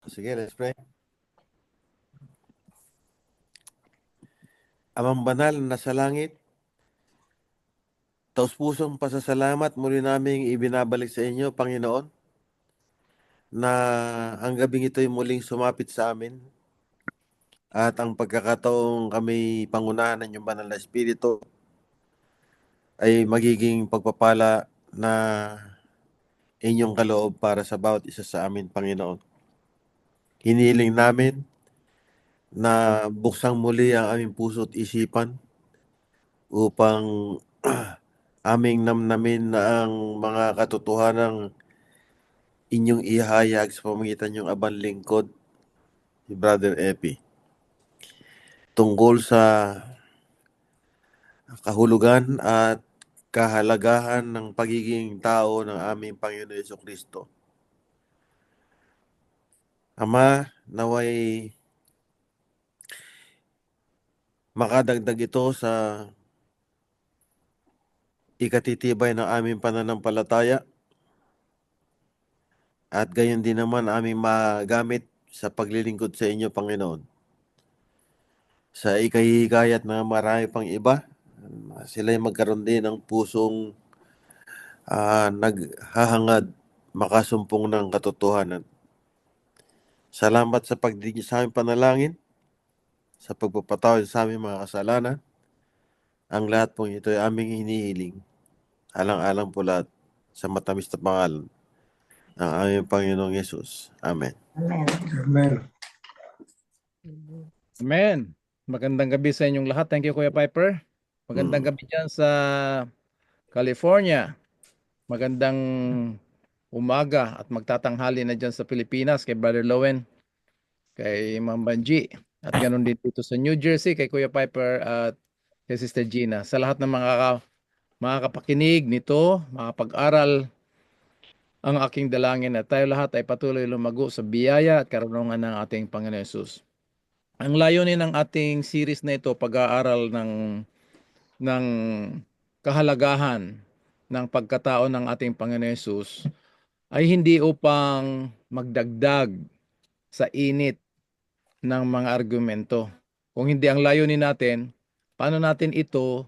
Sige, let's pray. Amang banal na nasa langit, taus-pusong pasasalamat muli naming ibinabalik sa inyo, Panginoon, na ang gabing ito'y muling sumapit sa amin at ang pagkakataong kami pangunahan ng inyong banal na Espiritu ay magiging pagpapala na inyong kaloob para sa bawat isa sa amin, Panginoon. Hiniling namin na buksang muli ang aming puso at isipan upang aming namnamin na ang mga katotohanang inyong ihayag sa pamamagitan ng abang lingkod, si Brother Epi, tungkol sa kahulugan at kahalagahan ng pagiging tao ng aming Panginoon Jesucristo. Ama, naway makadagdag ito sa ikatitibay ng aming pananampalataya at gayon din naman aming magamit sa paglilingkod sa inyo, Panginoon. Sa ikahihikayat ng marami pang iba, sila'y magkaroon din ng pusong naghahangad makasumpong ng katotohanan. Salamat sa pagdinig sa aming panalangin, sa pagpapatawad sa aming mga kasalanan. Ang lahat pong ito ay aming hinihiling. Alang-alang po lahat sa matamis na pangalan ng aming Panginoong Yesus. Amen. Amen. Amen. Amen. Magandang gabi sa inyong lahat. Thank you, Kuya Piper. Magandang gabi dyan sa California. Magandang umaga at magtatanghali na dyan sa Pilipinas kay Brother Lowen, kay Ma'am Banji, at ganoon din dito sa New Jersey kay Kuya Piper at kay Sister Gina. Sa lahat ng mga kapakinig nito, makapag-aral, ang aking dalangin na tayo lahat ay patuloy lumago sa biyaya at karunungan ng ating Panginoon Yesus. Ang layunin ng ating series na ito, pag-aaral ng kahalagahan ng pagkatao ng ating Panginoon Yesus, ay hindi upang magdagdag sa init ng mga argumento. Kung hindi, ang layunin natin, paano natin ito,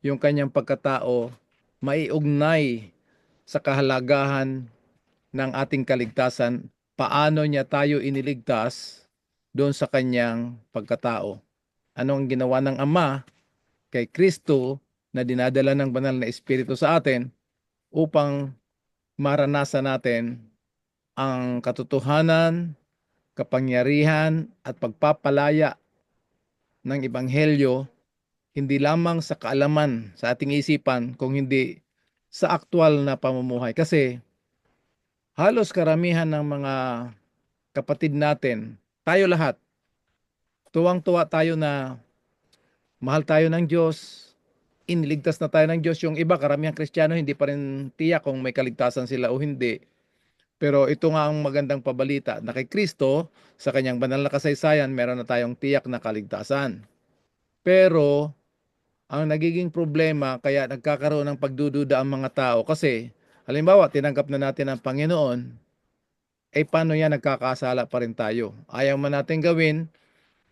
yung kanyang pagkatao, maiugnay sa kahalagahan ng ating kaligtasan, paano niya tayo iniligtas doon sa kanyang pagkatao. Ano ang ginawa ng Ama kay Kristo na dinadala ng banal na Espiritu sa atin upang maranasan natin ang katotohanan, kapangyarihan at pagpapalaya ng Ebanghelyo, hindi lamang sa kaalaman sa ating isipan, kung hindi sa aktwal na pamumuhay. Kasi halos karamihan ng mga kapatid natin, tayo lahat, tuwang-tuwa tayo na mahal tayo ng Diyos, iniligtas na tayo ng Diyos. Yung iba, karamihang Kristiyano, hindi pa rin tiyak kung may kaligtasan sila o hindi. Pero ito nga ang magandang pabalita, na kay Kristo, sa kanyang banal na kasaysayan, meron na tayong tiyak na kaligtasan. Pero ang nagiging problema, kaya nagkakaroon ng pagdududa ang mga tao, kasi halimbawa, tinanggap na natin ang Panginoon, paano yan, nagkakasala pa rin tayo. Ayaw man natin gawin,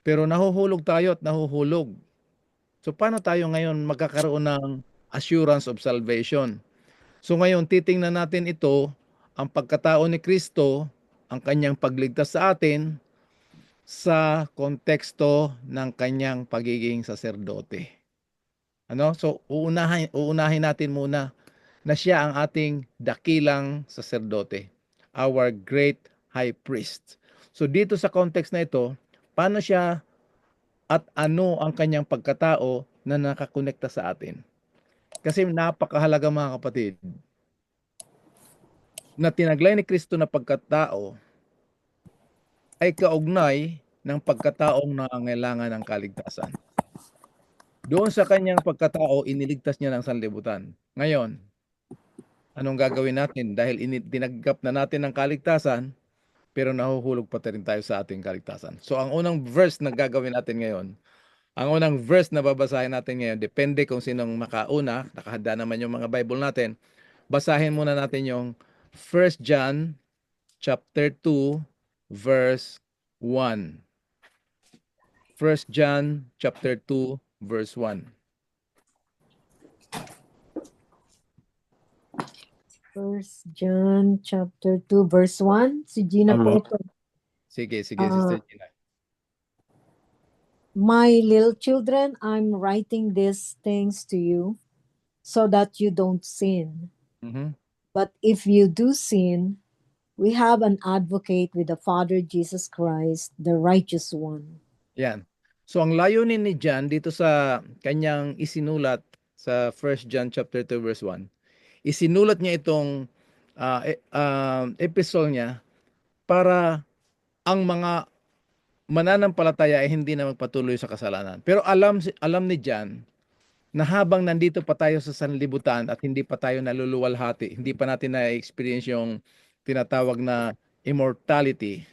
pero nahuhulog tayo at nahuhulog. So paano tayo ngayon magkakaroon ng assurance of salvation? So ngayon, titingnan natin ito, ang pagkatao ni Kristo, ang kanyang pagligtas sa atin, sa konteksto ng kanyang pagiging saserdote. So uunahin natin muna na siya ang ating dakilang saserdote, our great high priest. So dito sa context na ito, paano siya at ano ang kanyang pagkatao na nakakonekta sa atin? Kasi napakahalaga, mga kapatid, na tinaglay ni Kristo na pagkatao ay kaugnay ng pagkataong nangangailangan ng kaligtasan. Doon sa kanyang pagkatao, iniligtas niya ng sanlibutan. Ngayon, anong gagawin natin? Dahil tinanggap na natin ang kaligtasan, pero nahuhulog pa rin tayo sa ating kaligtasan. So ang unang verse na gagawin natin ngayon, ang unang verse na babasahin natin ngayon, depende kung sinong makauna, nakahanda naman yung mga Bible natin, basahin muna natin yung 1 John chapter 2, verse 1. 1 John chapter 2, verse 1. First John chapter 2 verse 1. Si Gina po ito. Sige, Sister Gina. My little children, I'm writing these things to you so that you don't sin. Mhm. But if you do sin, we have an advocate with the Father, Jesus Christ, the righteous one. Yan. So ang layunin ni John dito sa kanyang isinulat sa 1 John chapter 2 verse 1, isinulat niya itong epistle niya para ang mga mananampalataya ay hindi na magpatuloy sa kasalanan. Pero alam ni John na habang nandito pa tayo sa sanlibutan at hindi pa tayo naluluwalhati, hindi pa natin na-experience yung tinatawag na immortality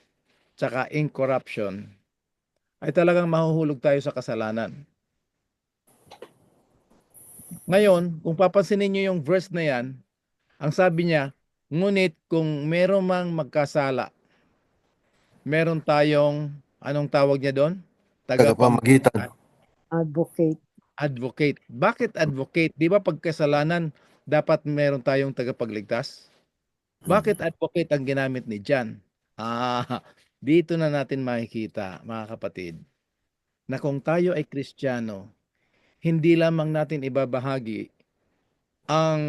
tsaka incorruption, ay talagang mahuhulog tayo sa kasalanan. Ngayon, kung papansinin niyo yung verse na yan, ang sabi niya, ngunit kung meron mang magkasala, meron tayong, anong tawag niya doon? Tagapamagitan. Advocate. Advocate. Bakit advocate? Di ba pagkasalanan, dapat meron tayong tagapagligtas? Bakit advocate ang ginamit ni John? Dito na natin makikita, mga kapatid, na kung tayo ay Kristiyano, hindi lamang natin ibabahagi ang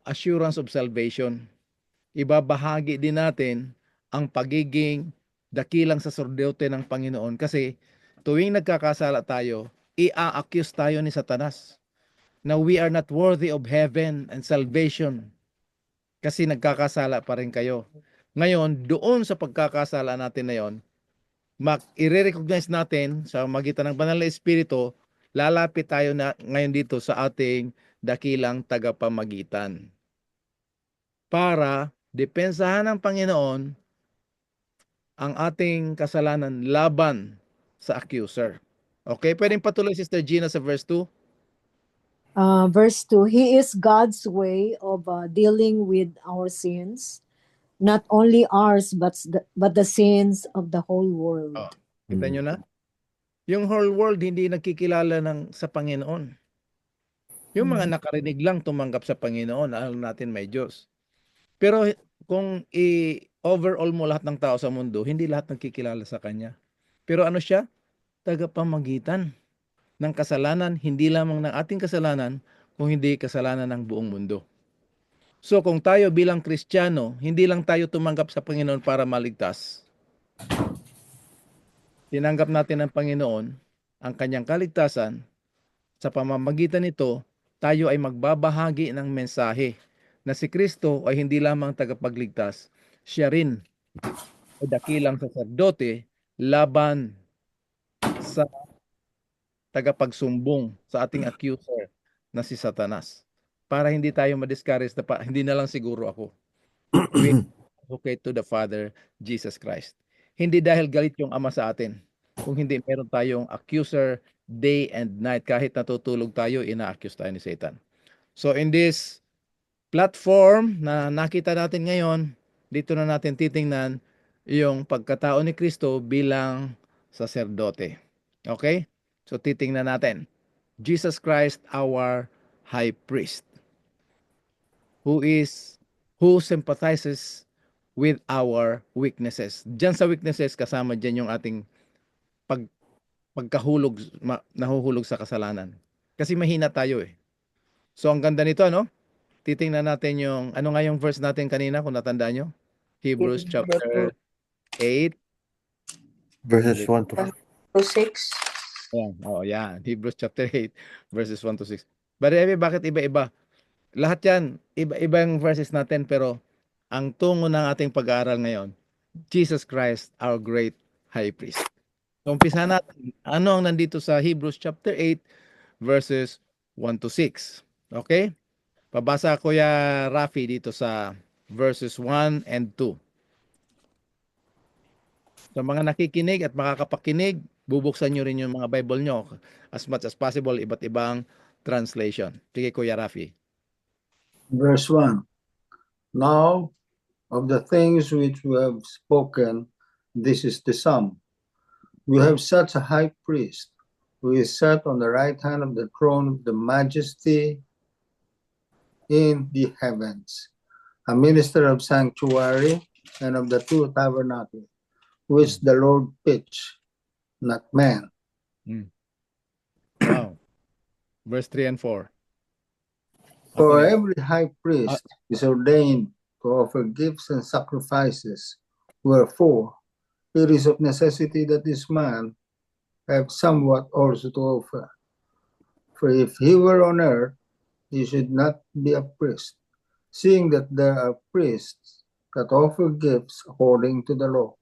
assurance of salvation. Ibabahagi din natin ang pagiging dakilang saserdote ng Panginoon kasi tuwing nagkakasala tayo, i-accuse tayo ni Satanas na we are not worthy of heaven and salvation kasi nagkakasala pa rin kayo. Ngayon, doon sa pagkakasala natin na yon, i-recognize natin sa magitan ng banal na espiritu, lalapit tayo na ngayon dito sa ating dakilang tagapamagitan para depensahan ng Panginoon ang ating kasalanan laban sa accuser. Okay, pwedeng patuloy Sister Gina sa verse 2. Verse 2, He is God's way of dealing with our sins, not only ours, but the sins of the whole world. Kita nyo na? Yung whole world hindi nagkikilala sa Panginoon. Yung mga nakarinig lang tumanggap sa Panginoon, alam natin may Diyos. Pero kung i-overall mo lahat ng tao sa mundo, hindi lahat nagkikilala sa Kanya. Pero ano siya? Tagapamagitan ng kasalanan, hindi lamang ng ating kasalanan, kung hindi kasalanan ng buong mundo. So kung tayo bilang Kristiyano, hindi lang tayo tumanggap sa Panginoon para maligtas. Tinanggap natin ng Panginoon ang Kanyang kaligtasan. Sa pamamagitan nito, tayo ay magbabahagi ng mensahe na si Kristo ay hindi lamang tagapagligtas, siya rin ay dakilang saserdote laban sa tagapagsumbong sa ating accuser na si Satanas. Para hindi tayo ma-discourage na hindi na lang siguro ako. We advocate to the Father, Jesus Christ. Hindi dahil galit yung Ama sa atin. Kung hindi, meron tayong accuser day and night. Kahit natutulog tayo, ina-accuse tayo ni Satan. So in this platform na nakita natin ngayon, dito na natin titingnan yung pagkatao ni Kristo bilang saserdote. Okay? So titingnan natin. Jesus Christ, our high priest, who sympathizes with our weaknesses. Diyan sa weaknesses, kasama diyan yung ating pagkahulog, nahuhulog sa kasalanan. Kasi mahina tayo eh. So ang ganda nito, ano? Titingnan natin yung, ano nga yung verse natin kanina kung natandaan nyo? Hebrews chapter 8. Verses 1 to 6. Ayan, yan. Hebrews chapter 8, verses 1 to 6. But bakit iba-iba? Lahat yan, iba-ibang verses natin, pero ang tungo ng ating pag-aaral ngayon, Jesus Christ, our great high priest. So, umpisa natin, ano ang nandito sa Hebrews chapter 8, verses 1 to 6. Okay? Pabasa ko ya Rafi dito sa verses 1 and 2. Sa mga nakikinig at makakapakinig, bubuksan nyo rin yung mga Bible nyo as much as possible, iba't ibang translation. Sige, Kuya Rafi. Verse 1. Now, of the things which we have spoken, this is the sum. We have such a high priest who is set on the right hand of the throne of the majesty in the heavens, a minister of sanctuary and of the two tabernacles, which the Lord pitched, not man. Wow. Verse 3 and 4. For Ako na. every high priest is ordained to offer gifts and sacrifices. Wherefore, it is of necessity that this man have somewhat also to offer. For if he were on earth, he should not be a priest, seeing that there are priests that offer gifts according to the law.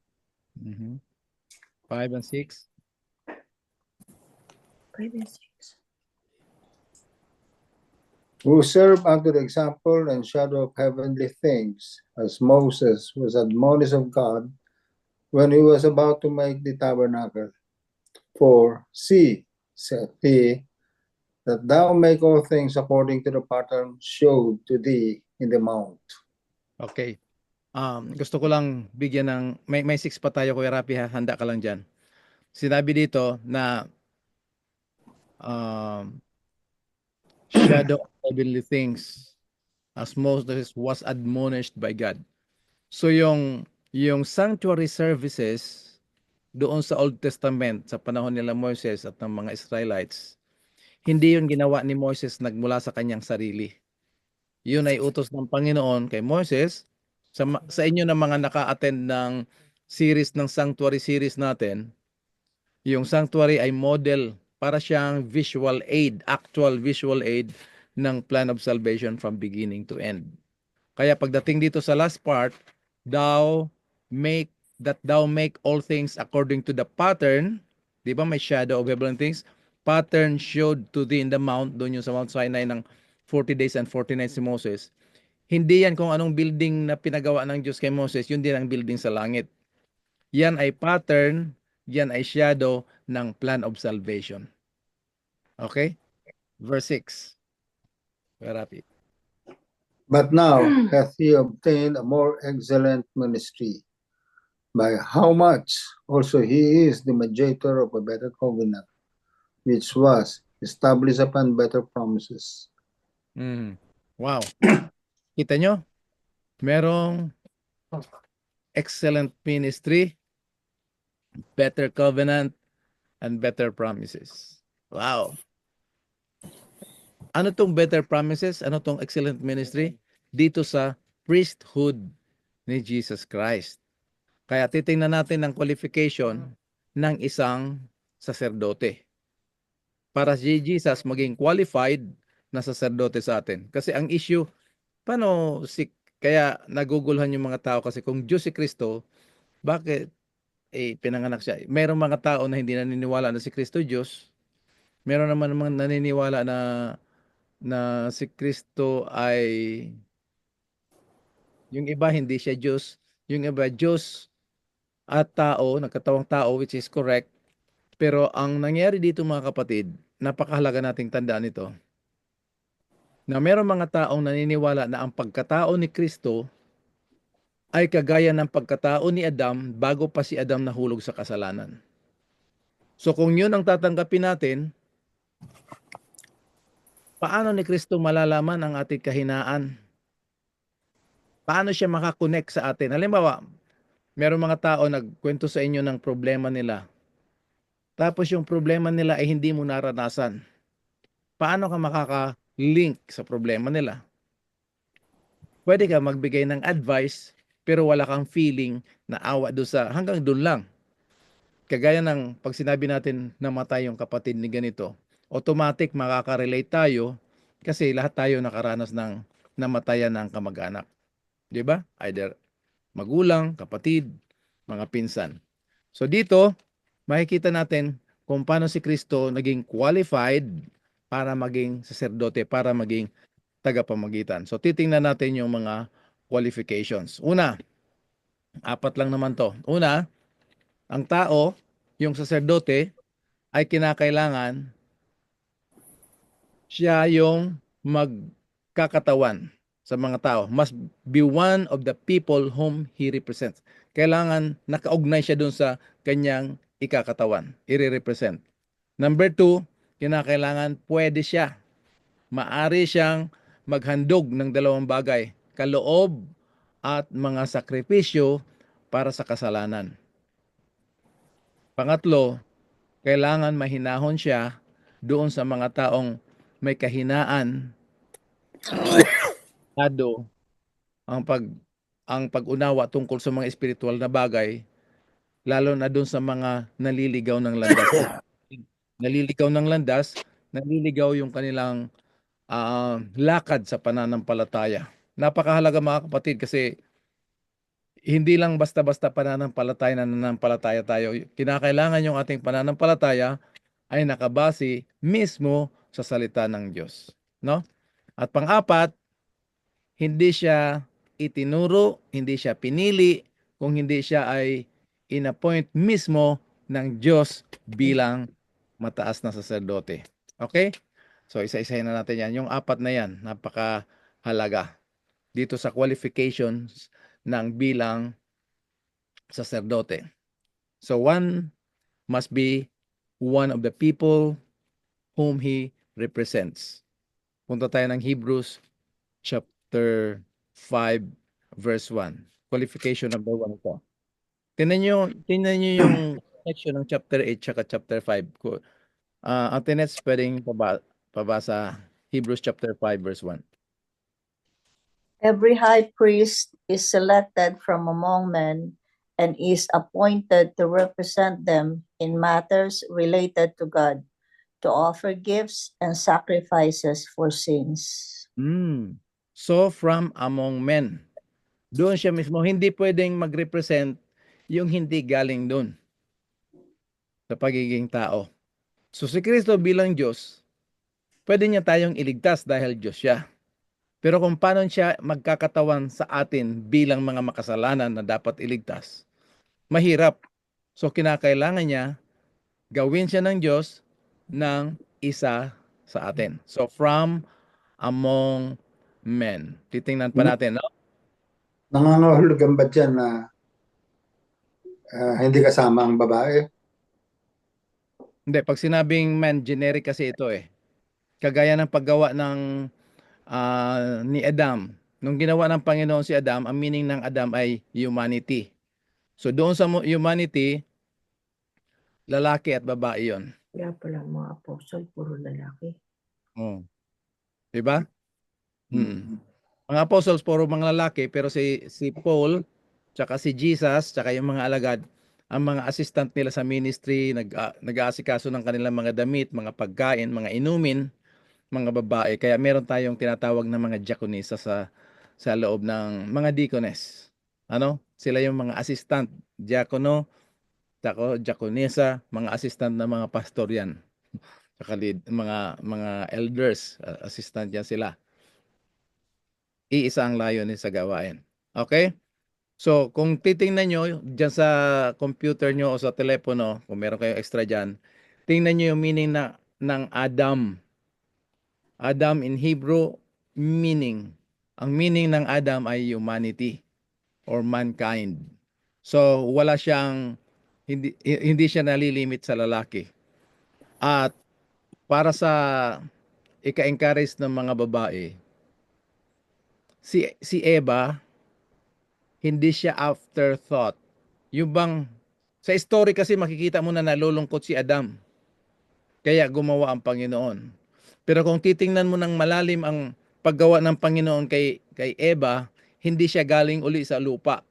5 and 6. 5 and 6. Who serve unto the example and shadow of heavenly things, as Moses was admonished of God when he was about to make the tabernacle. For see, said he, that thou make all things according to the pattern showed to thee in the mount. Okay. Gusto ko lang bigyan ng may 6 pa tayo, Kuya Rapi, ha? Handa ka lang diyan. Sinabi dito na shadow of heavenly things as Moses was admonished by God. So yung sanctuary services doon sa Old Testament sa panahon nila Moses at ng mga Israelites, hindi yun ginawa ni Moses nagmula sa kanyang sarili. Yun ay utos ng Panginoon kay Moses. Sa inyo na mga naka-attend ng series ng sanctuary series natin, yung sanctuary ay model para siyang visual aid, actual visual aid ng plan of salvation from beginning to end. Kaya pagdating dito sa last part, thou make all things according to the pattern, di ba may shadow of heavenly things, pattern showed to thee in the mount, doon yung sa Mount Sinai ng 40 days and 40 nights si Moses. Hindi yan kung anong building na pinagawa ng Diyos kay Moses, yun din ang building sa langit. Yan ay pattern, yan ay shadow ng plan of salvation. Okay? Verse 6. Rapi. But now hath he obtained a more excellent ministry, by how much also he is the mediator of a better covenant, which was established upon better promises. Wow. Kita nyo? Merong excellent ministry, better covenant, and better promises. Wow. Ano tong better promises? Ano tong excellent ministry? Dito sa priesthood ni Jesus Christ. Kaya titingnan natin ang qualification ng isang saserdote. Para si Jesus maging qualified na saserdote sa atin. Kasi ang issue, kaya naguguluhan yung mga tao kasi kung Diyos si Kristo, bakit pinanganak siya? Merong mga tao na hindi naniniwala na si Kristo Diyos. Meron naman naniniwala na si Kristo ay yung iba hindi siya Diyos, yung iba Diyos at tao, nagkatawang tao, which is correct. Pero ang nangyari dito mga kapatid, napakahalaga nating tandaan ito, na meron mga taong naniniwala na ang pagkatao ni Kristo ay kagaya ng pagkatao ni Adam bago pa si Adam nahulog sa kasalanan. So kung yun ang tatanggapin natin, paano ni Kristo malalaman ang ating kahinaan? Paano siya makakonect sa atin? Halimbawa, meron mga tao nagkwento sa inyo ng problema nila. Tapos yung problema nila ay hindi mo naranasan. Paano ka makaka-link sa problema nila? Pwede ka magbigay ng advice, pero wala kang feeling na awa doon hanggang doon lang. Kagaya ng pag sinabi natin namatay yung kapatid ni ganito, automatic makaka-relate tayo kasi lahat tayo nakaranas ng namatayan ng kamag-anak. Di ba? Either magulang, kapatid, mga pinsan. So dito, makikita natin kung paano si Kristo naging qualified para maging saserdote, para maging tagapamagitan. So titingnan natin yung mga qualifications. Una, 4 lang naman to. Una, ang tao, yung saserdote, ay kinakailangan siya yung magkakatawan sa mga tao. Must be one of the people whom he represents. kailangan nakaugnay siya dun sa kanyang ikakatawan, i-represent. Number 2, kinakailangan pwede siya, maari siyang maghandog ng dalawang bagay, kaloob at mga sakripisyo para sa kasalanan. Pangatlo, kailangan mahinahon siya doon sa mga taong may kahinaan, ado ang pag-unawa tungkol sa mga espiritual na bagay, lalo na doon sa mga naliligaw ng landas. Naliligaw ng landas, naliligaw yung kanilang lakad sa pananampalataya. Napakahalaga mga kapatid kasi hindi lang basta-basta pananampalataya na nananampalataya tayo. Kinakailangan yung ating pananampalataya ay nakabase mismo sa salita ng Diyos. No? At pang-apat, hindi siya itinuro, hindi siya pinili, kung hindi siya ay inappoint mismo ng Diyos bilang mataas na saserdote. Okay? So isa-isahin na natin yan. Yung apat na yan, napakahalaga dito sa qualifications ng bilang saserdote. So one must be one of the people whom he represents. Punta tayo ng Hebrews chapter 5 verse 1. Qualification number 1 ito. Tingnan nyo yung section ng chapter 8 at chapter 5. Ang tinets pwedeng pabasa Hebrews chapter 5 verse 1. Every high priest is selected from among men and is appointed to represent them in matters related to God, to offer gifts and sacrifices for sins. So from among men. Doon siya mismo, hindi pwedeng mag-represent yung hindi galing doon sa pagiging tao. So si Kristo bilang Diyos, pwede niya tayong iligtas dahil Diyos siya. Pero kung paano siya magkakatawan sa atin bilang mga makasalanan na dapat iligtas, mahirap. So kinakailangan niya gawin siya ng Diyos ng isa sa atin. So from among men. Titingnan pa natin, no? Nangangahulugan ba dyan na hindi kasama ang babae? Hindi, pag sinabing men, generic kasi ito eh. Kagaya ng paggawa ng ni Adam. Nung ginawa ng Panginoon si Adam, ang meaning ng Adam ay humanity. So doon sa humanity, lalaki at babae yon. Kaya pala mga apostle, puro lalaki. Diba? Mga apostles, puro mga lalaki, pero si Paul, tsaka si Jesus, tsaka yung mga alagad, ang mga assistant nila sa ministry, nag-aasikaso ng kanilang mga damit, mga pagkain, mga inumin, mga babae. Kaya meron tayong tinatawag na mga diakonisa sa loob ng mga deaconess. Ano? Sila yung mga assistant, diakono, diakonisa, mga assistant na mga pastor yan. Saka mga elders, assistant yan sila. Iisa ang layon sa gawain. Okay? So, kung titingnan nyo dyan sa computer nyo o sa telepono, kung meron kayong extra dyan, tingnan nyo yung meaning ng Adam. Adam in Hebrew, meaning. Ang meaning ng Adam ay humanity or mankind. So, wala siyang, hindi siya nalilimit sa lalaki. At para sa ika-encourage ng mga babae, si Eva, hindi siya afterthought. Yung bang, sa story kasi makikita mo na nalulungkot si Adam. Kaya gumawa ang Panginoon. Pero kung titingnan mo ng malalim ang paggawa ng Panginoon kay Eva, hindi siya galing uli sa lupa.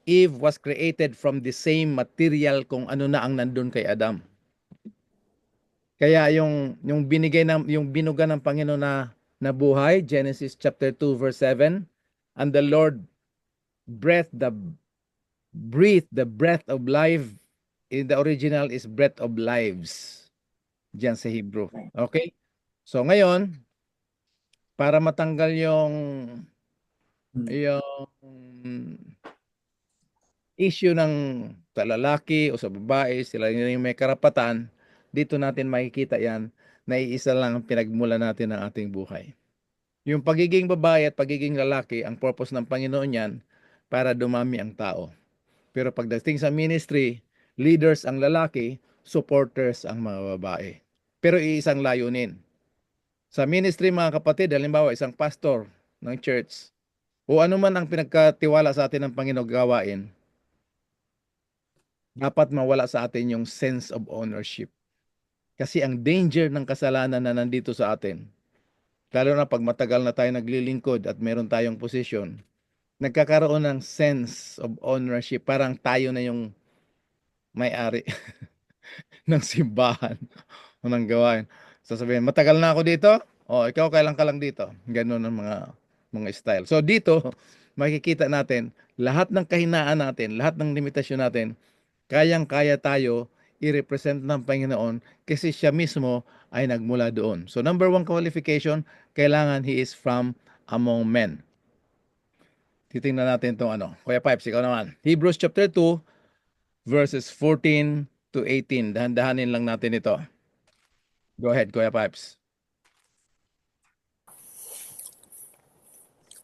Eve was created from the same material kung ano na ang nandun kay Adam. Kaya yung binuga ng Panginoon na buhay, Genesis chapter 2 verse 7, and the Lord breathed the breath of life. In the original is breath of lives. Diyan sa Hebrew. Okay? So ngayon, para matanggal yung issue ng sa lalaki o sa babae, sila yung may karapatan, dito natin makikita yan na iisa lang ang pinagmula natin ng ating buhay. Yung pagiging babae at pagiging lalaki, ang purpose ng Panginoon yan, para dumami ang tao. Pero pagdating sa ministry, leaders ang lalaki, supporters ang mga babae. Pero iisang layunin. Sa ministry mga kapatid, halimbawa isang pastor ng church, o ano man ang pinagkatiwala sa atin ng Panginoon gawain, dapat mawala sa atin yung sense of ownership. Kasi ang danger ng kasalanan na nandito sa atin, lalo na pag matagal na tayo naglilingkod at meron tayong posisyon, nagkakaroon ng sense of ownership. Parang tayo na yung may-ari ng simbahan o ng gawain. Sasabihin, matagal na ako dito? O, ikaw kailan ka lang dito? Ganun ang mga style. So dito, makikita natin, lahat ng kahinaan natin, lahat ng limitasyon natin, kayang-kaya tayo i-represent ng Panginoon kasi siya mismo ay nagmula doon. So number 1 qualification, kailangan he is from among men. Titingnan natin itong ano. Kuya Pipes, ikaw naman. Hebrews chapter 2, verses 14 to 18. Dahan-dahanin lang natin ito. Go ahead, Kuya Pipes.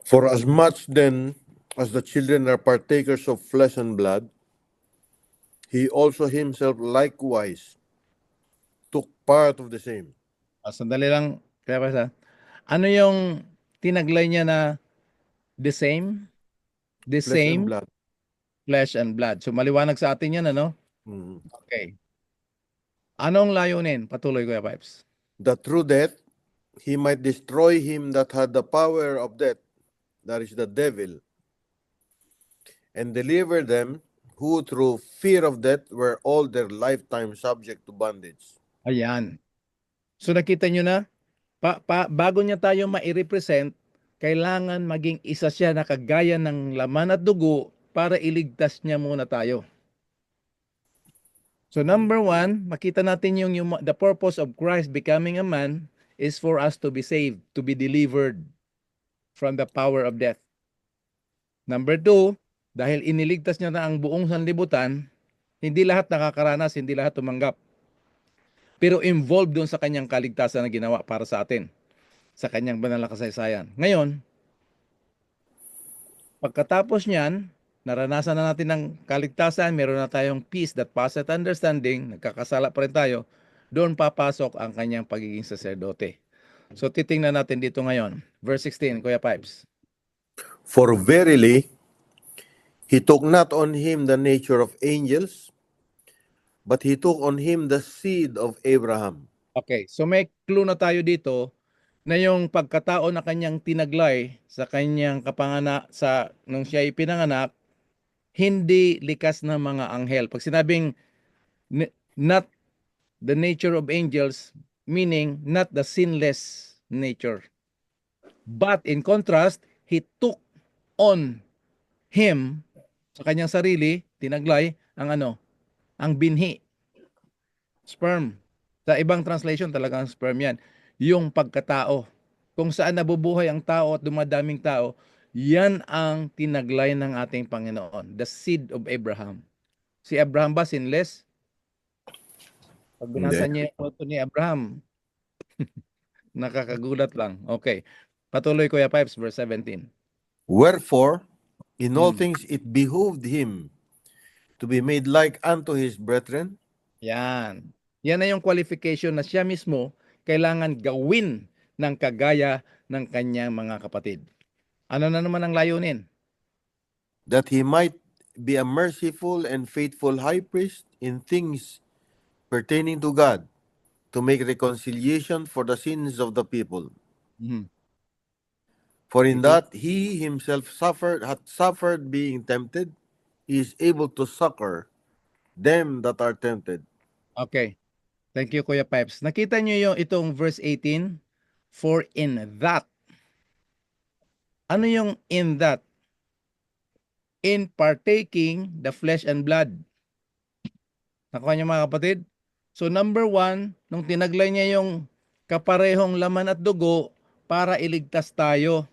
For as much then as the children are partakers of flesh and blood, he also himself likewise took part of the same. Sandali lang, Kuya Pipes ha. Ano yung tinaglay niya na the same? The Flesh and same blood. flesh and blood. So maliwanag sa atin yan, ano? Mm. Okay. Anong layunin? Patuloy, Kuya Pipes. That through death he might destroy him that had the power of death, that is the devil, and deliver them who through fear of death were all their lifetime subject to bondage. Ayan. So nakita nyo na, bago niya tayo ma-represent, kailangan maging isa siya na kagaya ng laman at dugo para iligtas niya muna tayo. So number 1, makita natin the purpose of Christ becoming a man is for us to be saved, to be delivered from the power of death. Number 2, dahil iniligtas niya na ang buong sanlibutan, hindi lahat nakakaranas, hindi lahat tumanggap. Pero involved doon sa kanyang kaligtasan na ginawa para sa atin, sa kanyang banal na kasaysayan. Ngayon, pagkatapos niyan, naranasan na natin ng kaligtasan, meron na tayong peace that passeth understanding, nagkakasala pa rin tayo, doon papasok ang kanyang pagiging saserdote. So titingnan natin dito ngayon. Verse 16, Kuya Pipes. For verily he took not on him the nature of angels, but he took on him the seed of Abraham. Okay, so may clue na tayo dito na yung pagkatao na kanyang tinaglay sa kanyang kapanganak nung siya ipinanganak, hindi likas na mga anghel. Pag sinabing not the nature of angels, meaning not the sinless nature. But in contrast, he took on him sa kanyang sarili, tinaglay ang ano, ang binhi. Sperm. Sa ibang translation talagang sperm yan. Yung pagkatao. Kung saan nabubuhay ang tao at dumadaming tao, yan ang tinaglay ng ating Panginoon. The seed of Abraham. Si Abraham ba sinless? Pag binasa niya yung photo ni Abraham, nakakagulat lang. Okay. Patuloy Kuya Pipes, verse 17. Wherefore, in all things it behooved him to be made like unto his brethren. Yan. Yan na yung qualification na siya mismo kailangan gawin ng kagaya ng kanyang mga kapatid. Ano na naman ang layunin? That he might be a merciful and faithful high priest in things pertaining to God, to make reconciliation for the sins of the people. Mhm. For in that he himself hath suffered being tempted, he is able to succor them that are tempted. Okay. Thank you, Kuya Pipes. Nakita niyo itong verse 18? For in that. Ano yung in that? In partaking the flesh and blood. Nakuha niyo mga kapatid? So number 1, nung tinaglay niya yung kaparehong laman at dugo para iligtas tayo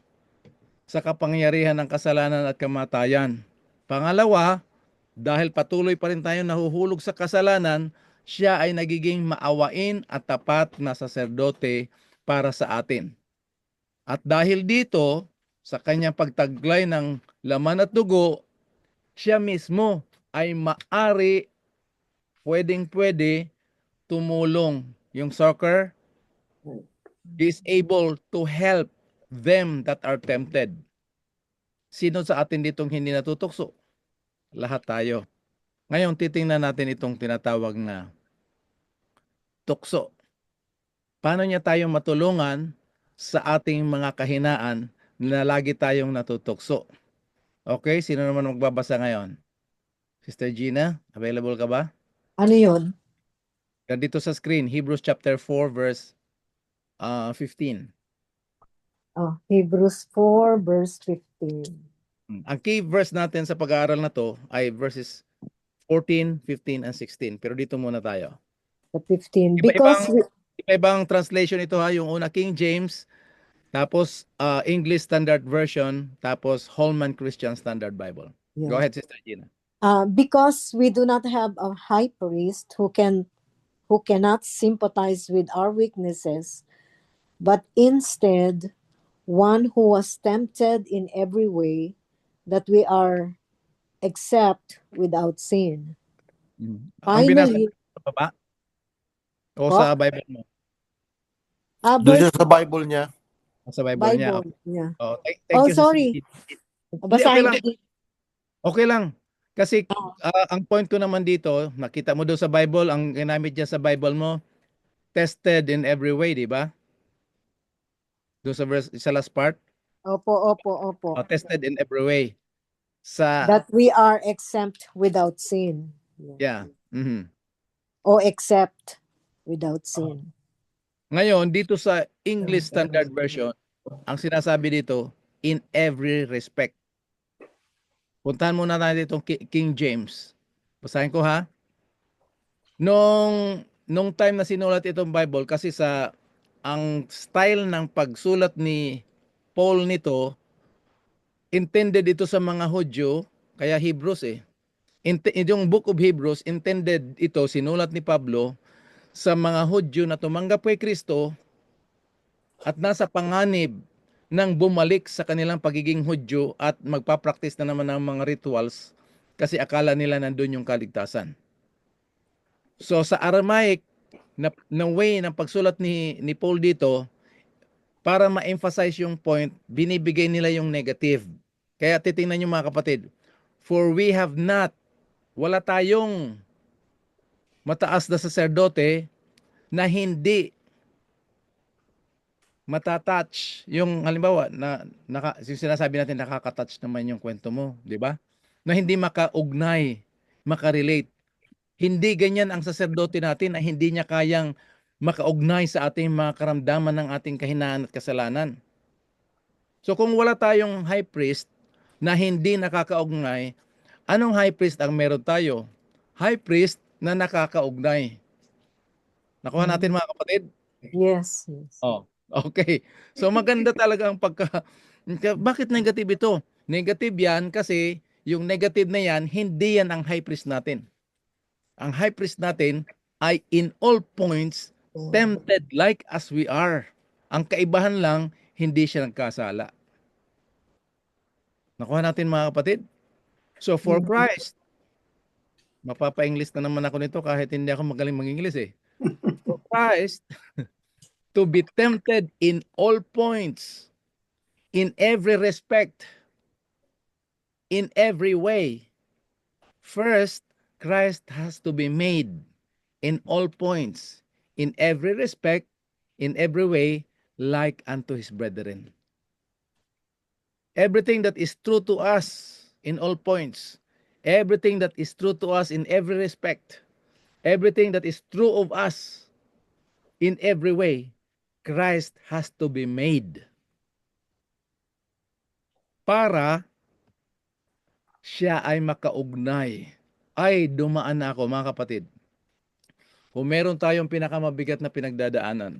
sa kapangyarihan ng kasalanan at kamatayan. Pangalawa, dahil patuloy pa rin tayo nahuhulog sa kasalanan, siya ay nagiging maawain at tapat na saserdote para sa atin. At dahil dito, sa kanyang pagtaglay ng laman at dugo, siya mismo ay maari, pwedeng-pwede tumulong. Yung soccer, he is able to help them that are tempted. Sino sa atin ditong hindi natutukso? Lahat tayo. Ngayon, titingnan natin itong tinatawag na tukso. Paano niya tayo matulungan sa ating mga kahinaan na lagi tayong natutukso? Okay, sino naman magbabasa ngayon? Sister Gina, available ka ba? Ano yun? Dito sa screen, Hebrews chapter 4 verse 15. Oh, Hebrews 4 verse 15. Ang key verse natin sa pag-aaral na to ay verses 14, 15, and 16. Pero dito muna tayo. The 15. Because Iba-ibang translation ito ha. Yung una, King James, tapos English Standard Version, tapos Holman Christian Standard Bible. Go ahead, Sister Gina. because we do not have a high priest who cannot sympathize with our weaknesses, but instead one who was tempted in every way that we are, except without sin. Ang binasa Finally, sa baba? O Po? sa Bible mo? Doon verse siya sa Bible niya. Sa Bible niya. Bible. Yeah. Oh, thank Oh, you, Sister sorry. Gina. Basahin okay ko. Okay lang. Kasi ang point ko naman dito, nakita mo doon sa Bible, ang ginamit niya sa Bible mo, tested in every way, di ba? Doon sa verse, sa last part, Opo. tested in every way. Sa, That we are exempt without sin. yeah. Mhm. O except without sin. Ngayon, dito sa English Standard Version, ang sinasabi dito, in every respect. Puntahan muna natin itong King James. Basahin ko ha. Nung time na sinulat itong Bible, kasi ang style ng pagsulat ni Paul nito, intended ito sa mga Hudyo, kaya Hebrews eh. Yung Book of Hebrews, intended ito, sinulat ni Pablo, sa mga Hudyo na tumanggap kay Kristo at nasa panganib ng bumalik sa kanilang pagiging Hudyo at magpa-practice na naman ng mga rituals kasi akala nila nandun yung kaligtasan. So sa Aramaic, na way ng pagsulat ni Paul dito, para ma-emphasize yung point, binibigay nila yung negative. Kaya titingnan nyo mga kapatid, for we have not, wala tayong mataas na saserdote na hindi matatouch yung halimbawa na yung sinasabi natin nakaka-touch naman yung kwento mo, di ba? Na hindi makaugnay, makarelate. Hindi ganyan ang saserdote natin na hindi niya kayang makaugnay sa ating mga karamdaman ng ating kahinaan at kasalanan. So kung wala tayong high priest na hindi nakakaugnay, anong high priest ang meron tayo? High priest na nakakaugnay. Nakuha natin mga kapatid? Yes. Oh, okay. So maganda talaga ang bakit negative ito? Negative yan kasi yung negative na yan, hindi yan ang high priest natin. Ang high priest natin ay in all points tempted like as we are. Ang kaibahan lang, hindi siya nagkasala. Nakuha natin mga kapatid? So for Christ, mapapa-English na naman ako nito kahit hindi ako magaling mag-English eh. For Christ, to be tempted in all points, in every respect, in every way. First, Christ has to be made in all points, in every respect, in every way, like unto his brethren. Everything that is true to us in all points, everything that is true to us in every respect, everything that is true of us in every way, Christ has to be made para siya ay makaugnay. Ay, dumaan na ako mga kapatid. Kung meron tayong pinakamabigat na pinagdadaanan,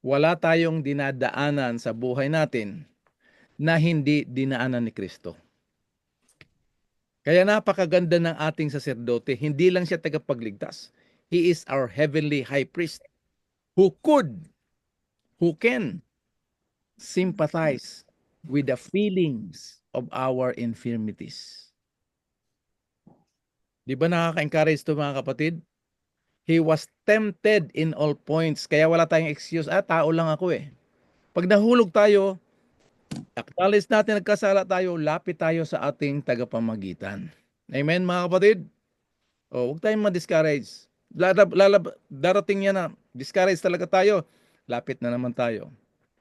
wala tayong dinadaanan sa buhay natin na hindi dinaanan ni Kristo. Kaya napakaganda ng ating saserdote. Hindi lang siya tagapagligtas. He is our heavenly high priest who can sympathize with the feelings of our infirmities. Di ba nakaka-encourage to mga kapatid? He was tempted in all points. Kaya wala tayong excuse, tao lang ako eh. Pag nahulog tayo, acknowledge natin nagkasala tayo, lapit tayo sa ating tagapamagitan. Amen mga kapatid? Huwag tayong ma-discourage. Darating yan na, discourage talaga tayo. Lapit na naman tayo.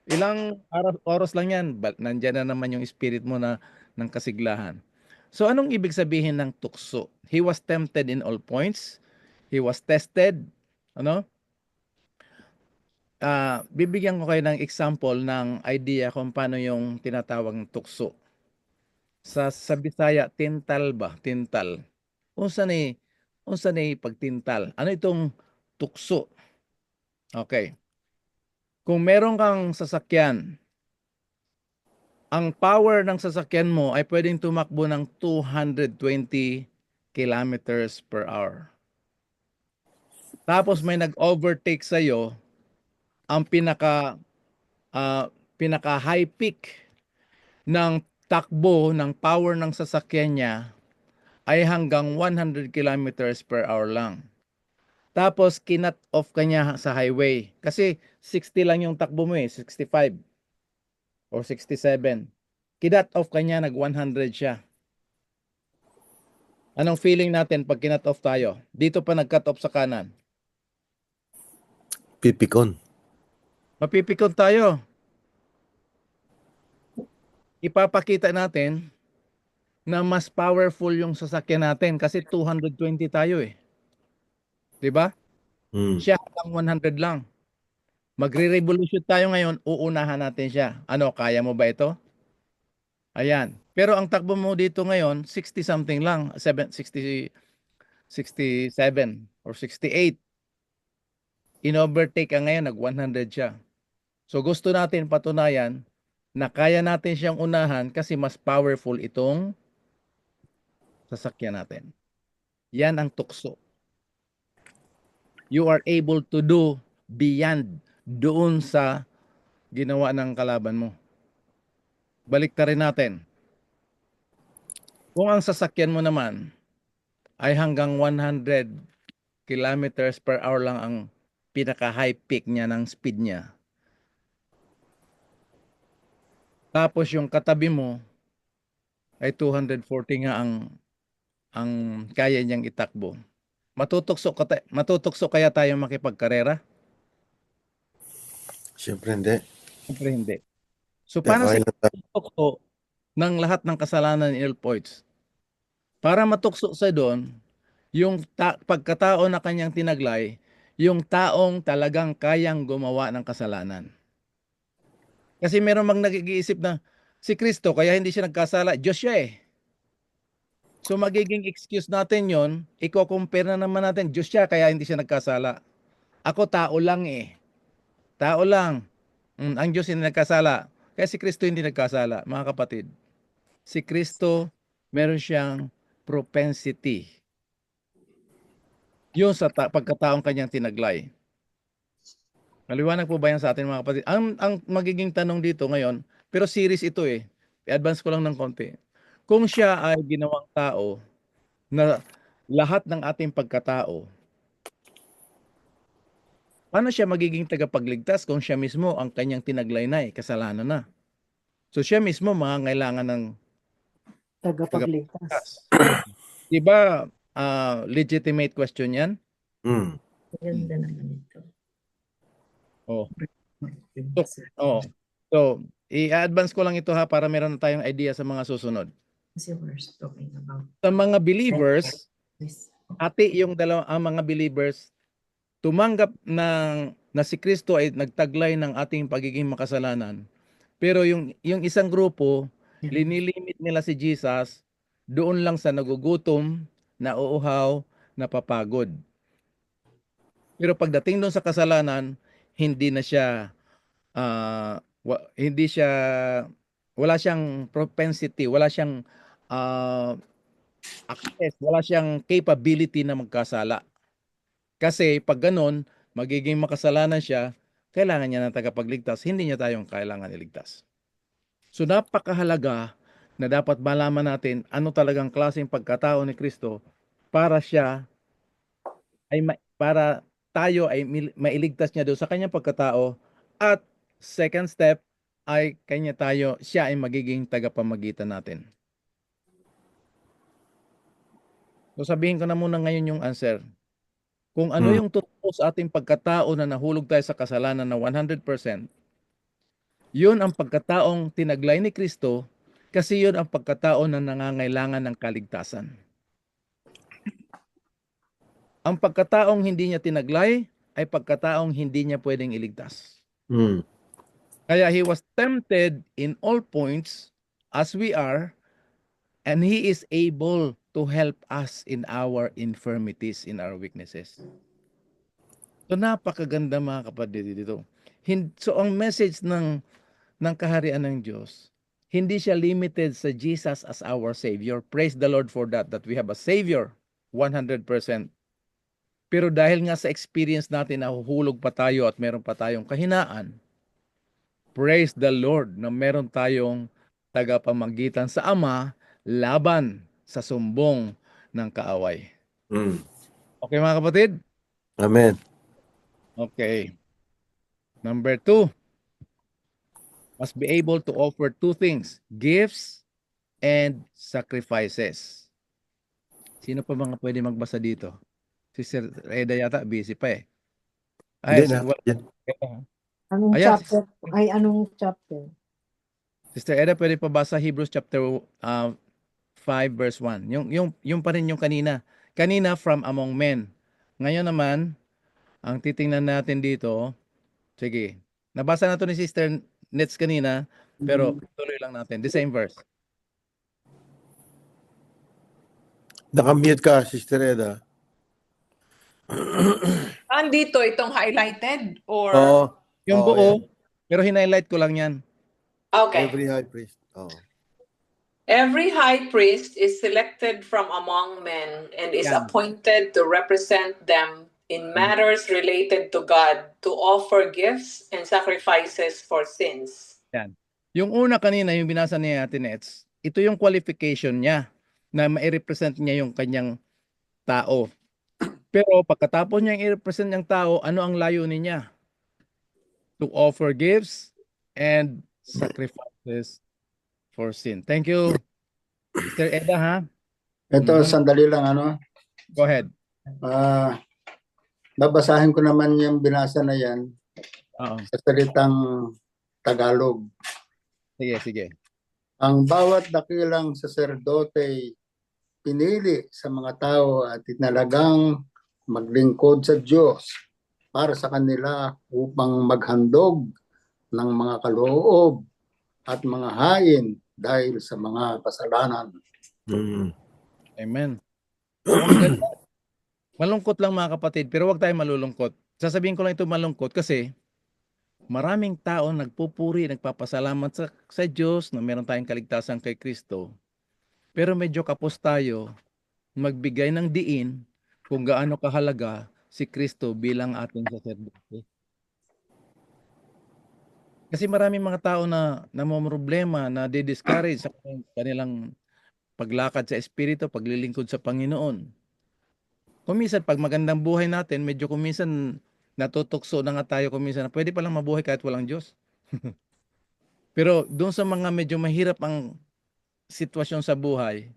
Ilang oras lang yan, nandyan na naman yung spirit mo na ng kasiglahan. So anong ibig sabihin ng tukso? He was tempted in all points. He was tested. Ano? Bibigyan ko kayo ng example ng idea kung paano yung tinatawag tukso. Sa Bisaya, tintal ba? Tintal. Unsa ni pagtintal? Ano itong tukso? Okay. Kung meron kang sasakyan, ang power ng sasakyan mo ay pwedeng tumakbo ng 220 kilometers per hour. Tapos may nag-overtake sa'yo, ang pinaka high peak ng takbo ng power ng sasakyan niya ay hanggang 100 kilometers per hour lang. Tapos kinut off ka niya sa highway kasi 60 lang yung takbo mo 65 or 67. Kinut off ka niya, nag 100 siya. Anong feeling natin pag kinut off tayo? Dito pa nag-cut off sa kanan. Pipikon. Mapipikon tayo. Ipapakita natin na mas powerful yung sasakyan natin kasi 220 tayo eh. 'Di ba? Siya lang 100 lang. Magre-revolution tayo ngayon, uunahan natin siya. Ano, kaya mo ba ito? Ayan. Pero ang takbo mo dito ngayon, 60 something lang, 67 or 68. In-overtake ka ngayon, nag 100 siya. So gusto natin patunayan na kaya natin siyang unahan kasi mas powerful itong sasakyan natin. Yan ang tukso. You are able to do beyond doon sa ginawa ng kalaban mo. Baliktarin natin. Kung ang sasakyan mo naman ay hanggang 100 kilometers per hour lang ang pinaka-high peak niya ng speed niya. Tapos yung katabi mo ay 240 nga ang kaya niyang itakbo. Matutukso kaya tayo makipagkarera? Siyempre hindi. Siyempre hindi. So Kaya paano kaya sa lang tayo. tukso ng lahat ng kasalanan ni all points? Para matukso sa doon, yung pagkatao na kanyang tinaglay, yung taong talagang kayang gumawa ng kasalanan. Kasi meron mang nag-iisip na si Kristo kaya hindi siya nagkasala, Diyos siya eh. So magiging excuse natin yon, i-compare na naman natin, Diyos siya kaya hindi siya nagkasala. Ako tao lang eh. Tao lang. Ang Diyos hindi nagkasala. Kaya si Kristo hindi nagkasala, mga kapatid. Si Kristo meron siyang propensity. Yun sa pagkataong kanyang tinaglay. Maliwanag po ba yan sa atin mga kapatid? Ang magiging tanong dito ngayon, pero series ito eh. I-advance ko lang ng konti. Kung siya ay ginawang tao na lahat ng ating pagkatao, paano siya magiging tagapagligtas kung siya mismo ang kanyang tinaglay na kasalanan na? So siya mismo mangangailangan ng Tagapagligtas. Diba legitimate question yan? Ganda naman ito. Oh. So, i-advance ko lang ito para meron na tayong idea sa mga susunod. Kasi we're talking about Sa mga believers, this. ang mga believers tumanggap na si Kristo ay nagtaglay ng ating pagiging makasalanan. Pero yung isang grupo, linilimit nila si Jesus doon lang sa nagugutom, nauuhaw, napapagod. Pero pagdating doon sa kasalanan, hindi na siya wala siyang propensity, wala siyang access, wala siyang capability na magkasala. Kasi pag ganun, magiging makasalanan siya, kailangan niya ng tagapagligtas, hindi niya tayong kailangan iligtas. So napakahalaga na dapat malaman natin ano talagang klaseng pagkatao ni Kristo para siya ay para tayo ay mailigtas niya doon sa kanyang pagkatao, at second step ay siya ay magiging tagapamagitan natin. So sabihin ko na muna ngayon yung answer. Kung ano yung totoo sa ating pagkatao na nahulog tayo sa kasalanan na 100%, yun ang pagkataong tinaglay ni Kristo, kasi yun ang pagkatao na nangangailangan ng kaligtasan. Ang pagkataong hindi niya tinaglay ay pagkataong hindi niya pwedeng iligtas. Mm. Kaya he was tempted in all points as we are, and he is able to help us in our infirmities, in our weaknesses. So napakaganda mga kapatid dito. So ang message ng kaharian ng Diyos, hindi siya limited sa Jesus as our Savior. Praise the Lord for that we have a Savior 100%. Pero dahil nga sa experience natin na huhulog pa tayo at meron pa tayong kahinaan, praise the Lord na meron tayong tagapamagitan sa Ama laban sa sumbong ng kaaway. Mm. Okay mga kapatid? Amen. Okay. Number 2, must be able to offer 2 things, gifts and sacrifices. Sino pa mga pwede magbasa dito? Si Sir Eda yata, busy pa eh. Hindi na. Yan. Anong Ayan, chapter? Ay, anong chapter? Sister Eda, pwede pa basa Hebrews chapter 5 verse 1. Yung pa rin yung kanina. Kanina from among men. Ngayon naman, ang titingnan natin dito, sige, nabasa na to ni Sister Nets kanina, pero tuloy lang natin. The same verse. Nakamute ka, Sister Eda. Andito itong highlighted or Oo. Yung Oo, buo, yan. pero hinighlight ko lang yan. okay. Every high priest. Oo. Every high priest is selected from among men and is Yan. appointed to represent them in matters related to God, to offer gifts and sacrifices for sins. Yan. Yung una kanina, yung binasa ni Ate Nets, ito yung qualification niya na ma-represent niya yung kanyang tao. Pero pagkatapos niya i-represent niyang tao, ano ang layunin niya? To offer gifts and sacrifices for sin. Thank you, Sister Eda, ha? Ito, Mhm. sandali lang, ano. Go ahead. Babasahin ko naman yung binasa na yan Oo. sa salitang Tagalog. Sige. Ang bawat dakilang saserdote pinili sa mga tao at itinalagang maglingkod sa Diyos para sa kanila upang maghandog ng mga kaloob at mga hain dahil sa mga kasalanan. Mm. Amen. Ang ganda. Malungkot lang mga kapatid, pero wag tayong malulungkot. Sasabihin ko lang ito malungkot kasi maraming tao nagpupuri, nagpapasalamat sa Diyos na meron tayong kaligtasan kay Kristo. Pero medyo kapos tayo magbigay ng diin kung gaano kahalaga si Kristo bilang ating saserdote. Kasi maraming mga tao na namomroblema, na di-discourage sa kanilang paglakad sa Espiritu, paglilingkod sa Panginoon. Kuminsan, pag magandang buhay natin, medyo kuminsan natutukso na nga tayo kuminsan na pwede palang mabuhay kahit walang Diyos. Pero doon sa mga medyo mahirap ang sitwasyon sa buhay,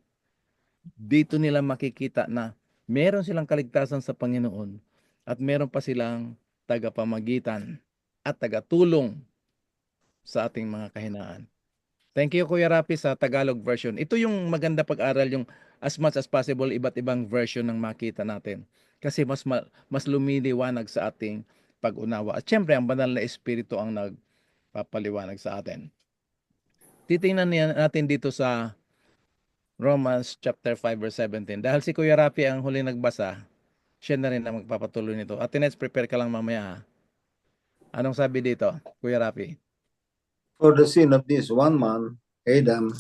dito nila makikita na meron silang kaligtasan sa Panginoon at meron pa silang tagapamagitan at tagatulong sa ating mga kahinaan. Thank you, Kuya Rapi, sa Tagalog version. Ito yung maganda pag-aral, yung as much as possible, iba't ibang version ng makita natin. Kasi mas lumiliwanag sa ating pag-unawa. At syempre, ang banal na Espiritu ang nagpapaliwanag sa atin. Titingnan natin dito sa Romans chapter 5 verse 17. Dahil si Kuya Rapi ang huli nagbasa, siya na rin ang magpapatuloy nito. At let's prepare ka lang mamaya, ha? Anong sabi dito, Kuya Rapi? For the sin of this one man, Adam,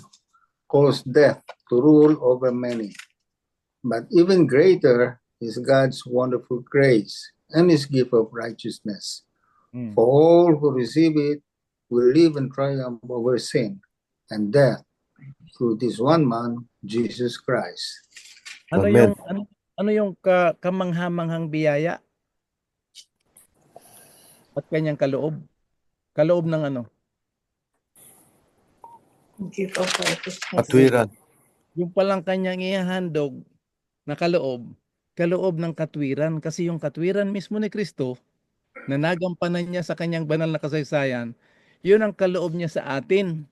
caused death to rule over many. But even greater is God's wonderful grace and his gift of righteousness. For all who receive it will live and triumph over sin and death through this one man, Jesus Christ. Ano Amen. yung kamanghamanghang biyaya at kanyang kaloob? Kaloob ng ano? Gift of righteousness. Katwiran. Yung palang kanyang ihahandog na kaloob ng katwiran. Kasi yung katwiran mismo ni Kristo, na nagampanan niya sa kanyang banal na kasaysayan, yun ang kaloob niya sa atin.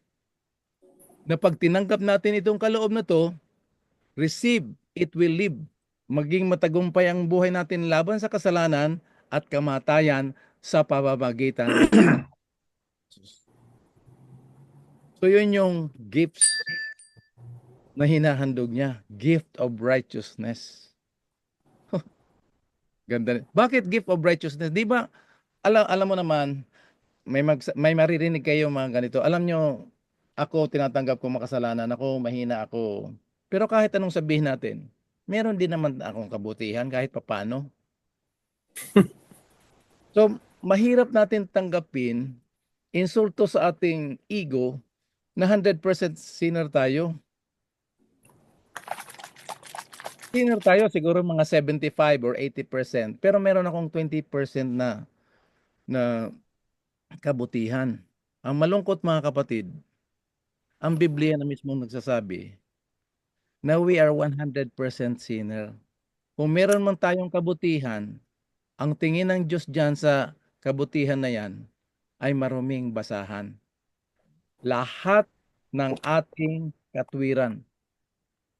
Na pag tinanggap natin itong kaloob na to, receive, it will live. Maging matagumpay ang buhay natin laban sa kasalanan at kamatayan sa pamamagitan. So yun yung gifts na hinahandog niya. Gift of righteousness. Ganda. Bakit gift of righteousness? Di ba, alam mo naman, may maririnig kayo mga ganito. Alam nyo, ako tinatanggap ko makasalanan, ako mahina ako. Pero kahit anong sabihin natin, meron din naman akong kabutihan kahit papano. So, mahirap natin tanggapin insulto sa ating ego na 100% sinner tayo. Sinner tayo siguro mga 75 or 80%, pero meron akong 20% na kabutihan. Ang malungkot mga kapatid, ang Biblia na mismo nagsasabi na we are 100% sinner. Kung meron man tayong kabutihan, ang tingin ng Diyos dyan sa kabutihan na yan ay maruming basahan. Lahat ng ating katwiran.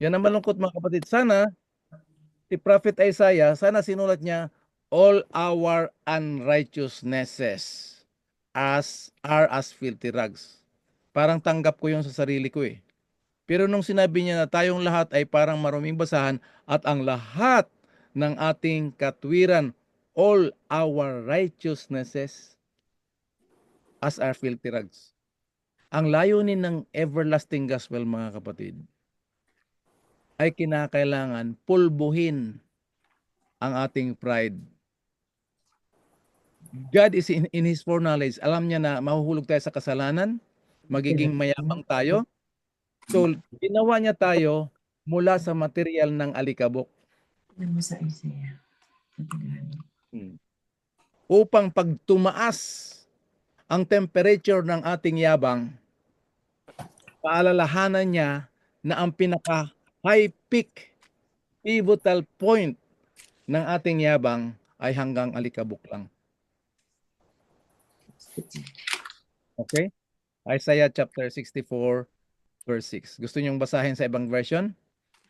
Yan ang malungkot mga kapatid. Sana, si Prophet Isaiah, sana sinulat niya, all our unrighteousnesses are as filthy rags. Parang tanggap ko yun sa sarili ko eh. Pero nung sinabi niya na tayong lahat ay parang maruming basahan at ang lahat ng ating katwiran, all our righteousnesses as are filthy rags. Ang layunin ng everlasting gospel mga kapatid ay kinakailangan pulbuhin ang ating pride. God is in His foreknowledge. Alam niya na mahuhulog tayo sa kasalanan, magiging mayabang tayo. So, ginawa niya tayo mula sa material ng alikabok. Alam mo sa Isaiah. Upang pag tumaas ang temperature ng ating yabang, paalalahanan niya na ang pinaka high peak, pivotal point ng ating yabang ay hanggang alikabok lang. Okay? Isaiah chapter 64 verse 6. Gusto niyong basahin sa ibang version?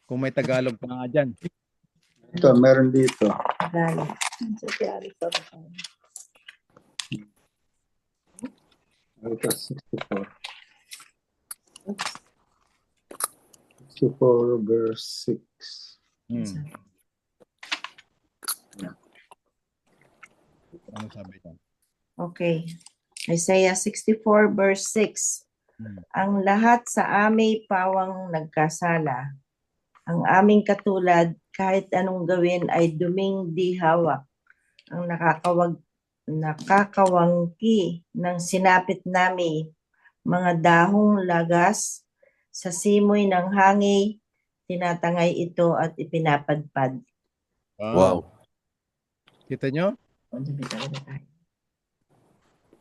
Kung may Tagalog pa nga dyan. Ito, meron dito. Tagalog. Ito, 64. 64 verse 6. Ano sabi niyan? Okay. Isaiah 64 verse 6. Ang lahat sa aming pawang nagkasala, ang aming katulad, kahit anong gawin ay duming di hawak. Ang nakakawangki ng sinapit nami, mga dahong lagas, sa simoy ng hangin, tinatangay ito at ipinapadpad. Wow. Kita nyo?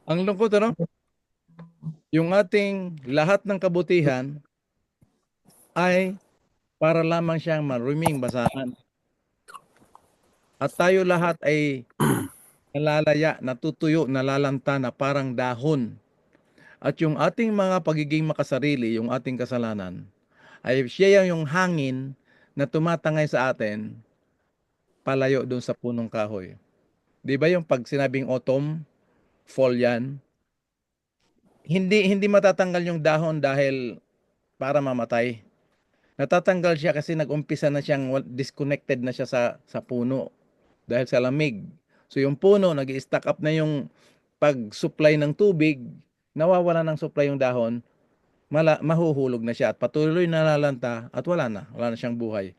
Ang lungkot, ano? Yung ating lahat ng kabutihan ay para lamang siyang maruming basahan. At tayo lahat ay nalalaya, natutuyo, nalalanta na parang dahon. At yung ating mga pagiging makasarili, yung ating kasalanan, ay siya yung hangin na tumatangay sa atin palayo doon sa punong kahoy. Di ba yung pag sinabing autumn, fall yan? Hindi matatanggal yung dahon dahil para mamatay. Natatanggal siya kasi nag-umpisa na siyang disconnected na siya sa puno dahil sa lamig. So yung puno, nag-i-stack up na yung pag-supply ng tubig, nawawala ng supply yung dahon, mahuhulog na siya at patuloy na lalanta at wala na siyang buhay.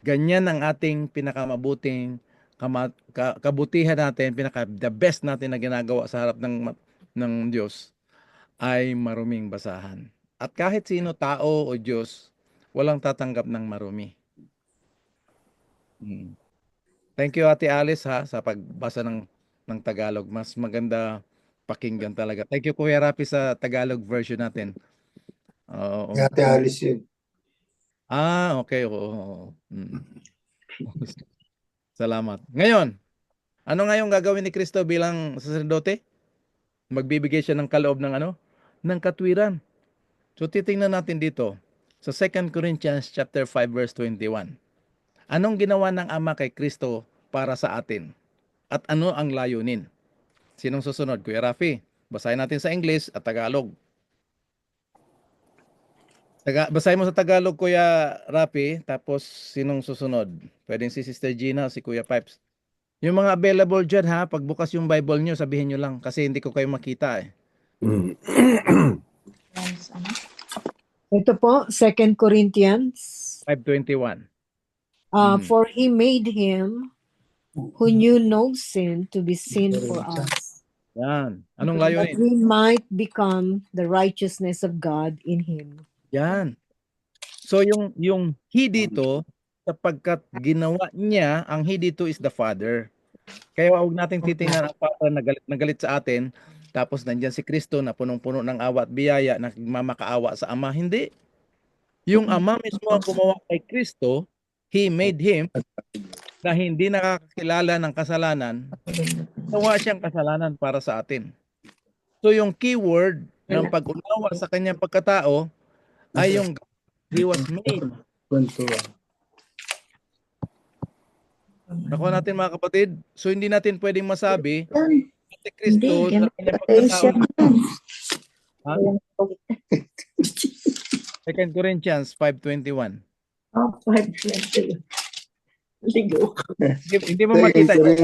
Ganyan ang ating pinakamabuting kabutihan natin, the best natin na ginagawa sa harap ng Diyos ay maruming basahan. At kahit sino, tao o Diyos, walang tatanggap ng marumi. Mm. Thank you, Ate Alice, ha, sa pagbasa ng Tagalog. Mas maganda pakinggan talaga. Thank you, Kuya Rapi, sa Tagalog version natin. Oo. Ate Alice yun. Okay. Oo. Salamat. Ngayon, ano nga yung gagawin ni Kristo bilang saserdote? Magbibigay siya ng kaloob ng ng katwiran. So titingnan natin dito sa 2 Corinthians chapter 5 verse 21. Anong ginawa ng Ama kay Kristo para sa atin? At ano ang layunin? Sinong susunod? Kuya Rafi, basahin natin sa English at Tagalog. Basahin mo sa Tagalog, Kuya Rafi, tapos sinong susunod? Pwedeng si Sister Gina o si Kuya Pipes. Yung mga available dyan, ha, pagbukas yung Bible nyo, sabihin nyo lang kasi hindi ko kayo makita eh. Ito po, 2 Corinthians. 5:21. For he made him who knew no sin to be sin for us, Yan. Anong that layunin? we might become the righteousness of God in him. Yan. So yung he dito, sapagkat ginawa niya, ang he dito is the Father. Kaya huwag nating titingnan ang Father na galit sa atin, tapos nandyan si Kristo na punong-puno ng awa at biyaya, na mamakaawa sa Ama. Hindi. Yung Ama mismo ang gumawa kay Kristo, He made Him, na hindi nakakakilala ng kasalanan, gawa siyang kasalanan para sa atin. So yung keyword ng pag-unawa sa kanyang pagkatao ay yung He was made. Nakuha natin mga kapatid. So hindi natin pwedeng masabi si Kristo sa kanyang pagkatao. Ha? 2 Corinthians 5:21. Oh, 5:20. Ligo. Hindi mo makita yun,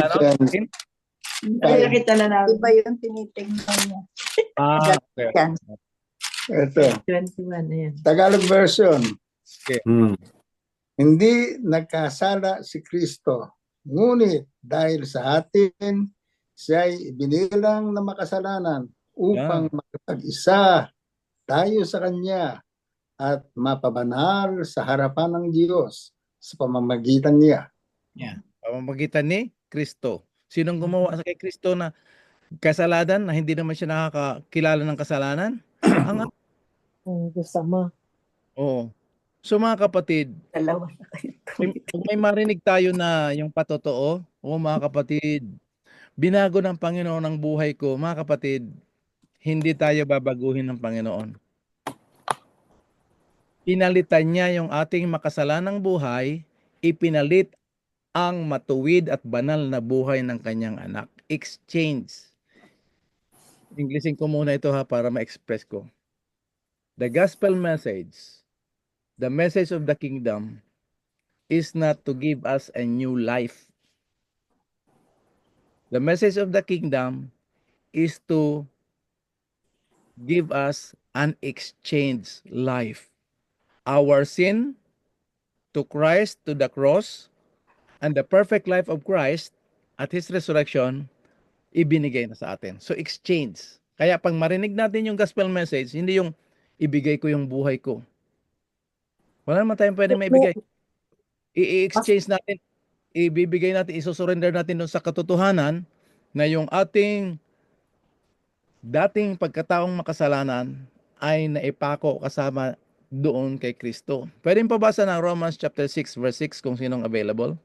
Ay, nakita na namin. Iba yung tinitingnan niya. Okay. Yan. Ito, 21, ayan. Tagalog version. Mm. Hindi nagkasala si Kristo, ngunit dahil sa atin, siya'y ibinilang na makasalanan upang makapag-isa tayo sa Kanya at mapabanal sa harapan ng Diyos sa pamamagitan niya. Pamamagitan ni Kristo. Sinong gumawa sa kay Kristo na kasalanan na hindi naman siya nakakilala ng kasalanan? Ang Sama. Oo. So mga kapatid, Dalawa na kayo. kung may marinig tayo na yung patotoo, mga kapatid, binago ng Panginoon ang buhay ko, mga kapatid, hindi tayo babaguhin ng Panginoon. Pinalitan niya yung ating makasalanang buhay, ipinalit ang matuwid at banal na buhay ng kanyang anak. Exchange. Englishin ko muna ito, ha, para ma-express ko. The gospel message, the message of the kingdom, is not to give us a new life. The message of the kingdom is to give us an exchange life. Our sin to Christ, to the cross, and the perfect life of Christ at His resurrection, ibinigay na sa atin. So exchange. Kaya pag marinig natin yung gospel message, hindi yung ibigay ko yung buhay ko. Wala naman tayong pwedeng maibigay. I-exchange natin, ibibigay natin, isusurrender natin doon sa katotohanan na yung ating dating pagkataong makasalanan ay naipako kasama doon kay Kristo. Pwedeng pabasa ng Romans chapter 6 verse 6 kung sinong available.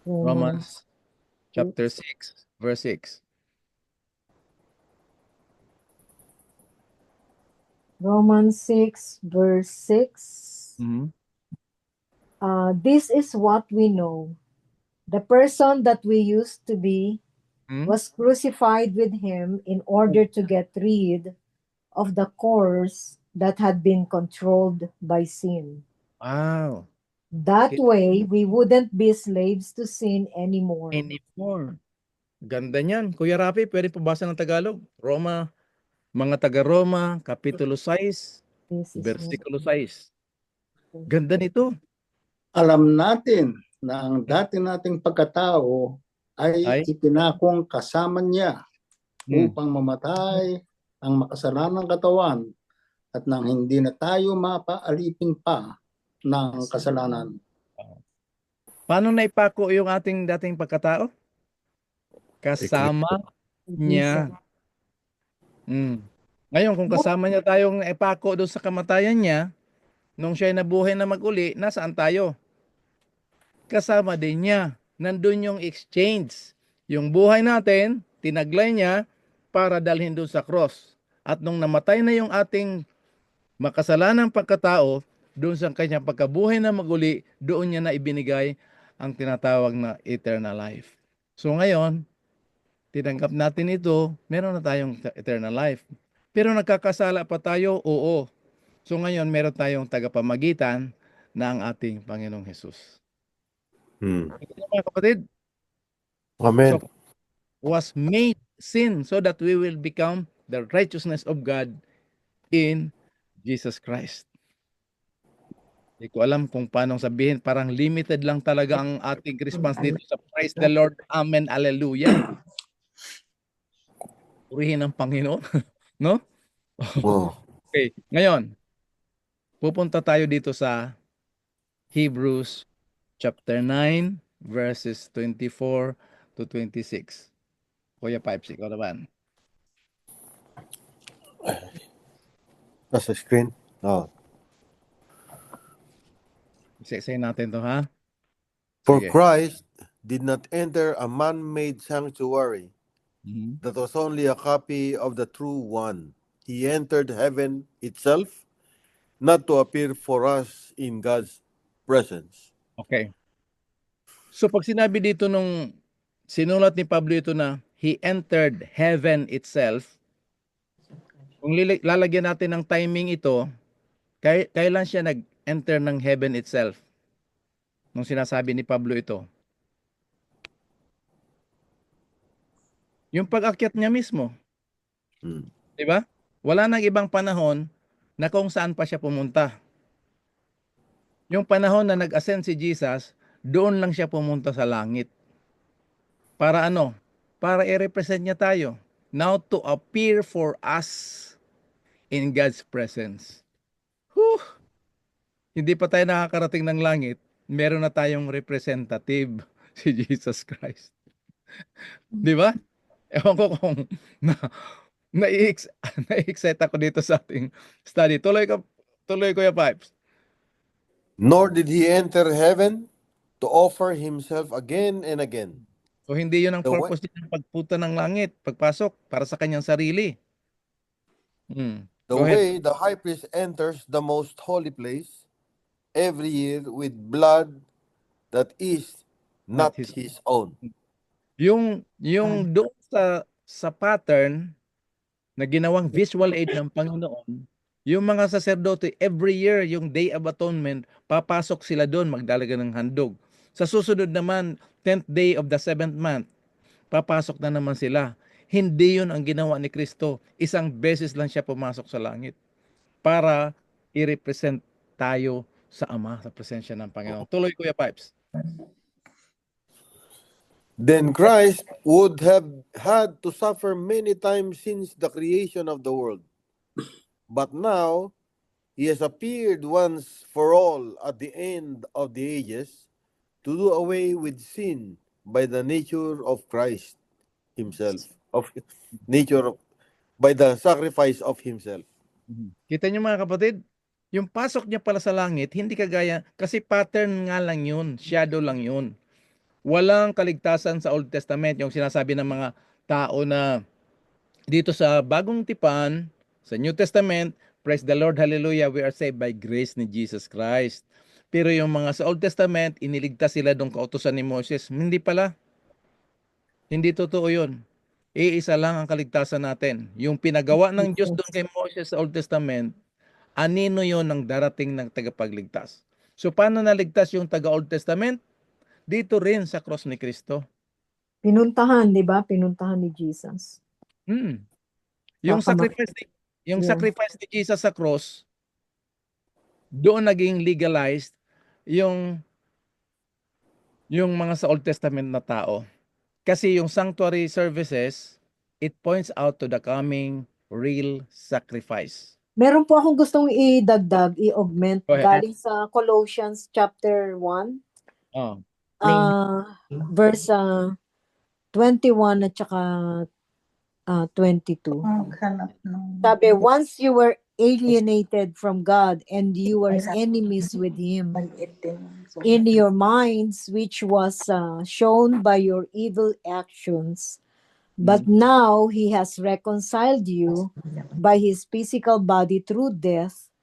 Romans chapter 6 verse 6. Romans 6 verse 6. This is what we know. The person that we used to be was crucified with him in order to get rid of the course that had been controlled by sin. Wow. That way, we wouldn't be slaves to sin anymore. Ganda niyan. Kuya Rafi, pwede pabasa ng Tagalog? Mga taga-Roma, Kapitulo 6, versikulo 6. Ganda nito. Alam natin na ang dati nating pagkatao ay ipinakong kasama niya upang mamatay ang makasalanang katawan at nang hindi na tayo mapaalipin pa ng kasalanan. Paano naipako yung ating dating pagkatao? Kasama niya. Ngayon, kung kasama niya tayong ipako doon sa kamatayan niya, nung siya ay nabuhay na mag-uli, nasaan tayo? Kasama din niya. Nandun yung exchange. Yung buhay natin, tinaglay niya para dalhin doon sa cross. At nung namatay na yung ating makasalanang pagkatao, doon sa kanyang pagkabuhay na mag-uli, doon niya na ibinigay ang tinatawag na eternal life. So ngayon, tinanggap natin ito, meron na tayong eternal life. Pero nagkakasala pa tayo? Oo. So ngayon, meron tayong tagapamagitan na ang ating Panginoong Jesus. Mga kapatid, Amen. so was made sin so that we will become the righteousness of God in Jesus Christ. Hindi ko alam kung paano sabihin, parang limited lang talaga ang ating response dito sa praise the Lord, amen, hallelujah. Purihin ang Panginoon, no? Oh. Okay, ngayon, pupunta tayo dito sa Hebrews chapter 9, verses 24 to 26. Kuya Pipes, ikaw naman. Nasa screen? Oh. Isa-isayin natin to, ha? For Sige. Christ did not enter a man-made sanctuary that was only a copy of the true one. He entered heaven itself, not to appear for us in God's presence. Okay. So pag sinabi dito nung sinulat ni Pablo ito na he entered heaven itself, kung lalagyan natin ng timing ito, kailan siya nag-enter ng heaven itself? Nung sinasabi ni Pablo ito. Yung pag-akyat niya mismo. Di ba? Wala nang ibang panahon na kung saan pa siya pumunta. Yung panahon na nag-ascend si Jesus, doon lang siya pumunta sa langit. Para ano? Para i-represent niya tayo. Now to appear for us in God's presence. Whew! Hindi pa tayo nakakarating ng langit, meron na tayong representative, si Jesus Christ. Di ba? Ewan ko kung na-excite ako dito sa ating study. Tuloy Kuya Pipes. Nor did he enter heaven to offer himself again and again. So hindi yun ang The purpose niya ng pagpunta ng langit, pagpasok, para sa kanyang sarili. The Go ahead. way the high priest enters the most holy place every year with blood that is not his own. Yung doon sa pattern na ginawang visual aid ng Panginoon, yung mga saserdote every year, yung Day of Atonement, papasok sila doon, magdalaga ng handog. Sa susunod naman, 10th day of the 7th month, papasok na naman sila. Hindi yun ang ginawa ni Kristo. Isang beses lang siya pumasok sa langit para i-represent tayo sa Ama, sa presensya ng Panginoon. Tuloy, Kuya Pipes. Then Christ would have had to suffer many times since the creation of the world. But now, he has appeared once for all at the end of the ages to do away with sin by the nature of Christ himself, by the sacrifice of himself. Kita niyo mga kapatid, yung pasok niya pala sa langit, hindi kagaya, kasi pattern nga lang yun, shadow lang yun. Walang kaligtasan sa Old Testament, yung sinasabi ng mga tao na dito sa Bagong Tipan, sa New Testament, praise the Lord, hallelujah, we are saved by grace ni Jesus Christ. Pero yung mga sa Old Testament, iniligtas sila doon kautusan ni Moses. Hindi pala. Hindi totoo yun. Iisa lang ang kaligtasan natin. Yung pinagawa ng Diyos doon kay Moses sa Old Testament, anino yon ng darating ng tagapagligtas. So paano naligtas yung taga-Old Testament? Dito rin sa cross ni Kristo. Pinuntahan, di ba? Pinuntahan ni Jesus. Yung Yeah. sacrifice ni Jesus sa cross, doon naging legalized yung mga sa Old Testament na tao. Kasi yung sanctuary services, it points out to the coming real sacrifice. Meron po akong gustong idagdag, i-augment Go ahead. galing sa Colossians chapter 1, Oh, verse 21 at saka 22. Maghanap ng- Sabi, once you were alienated from God and you were enemies with Him Maliit din. in your minds, which was shown by your evil actions. But now He has reconciled you by His physical body through death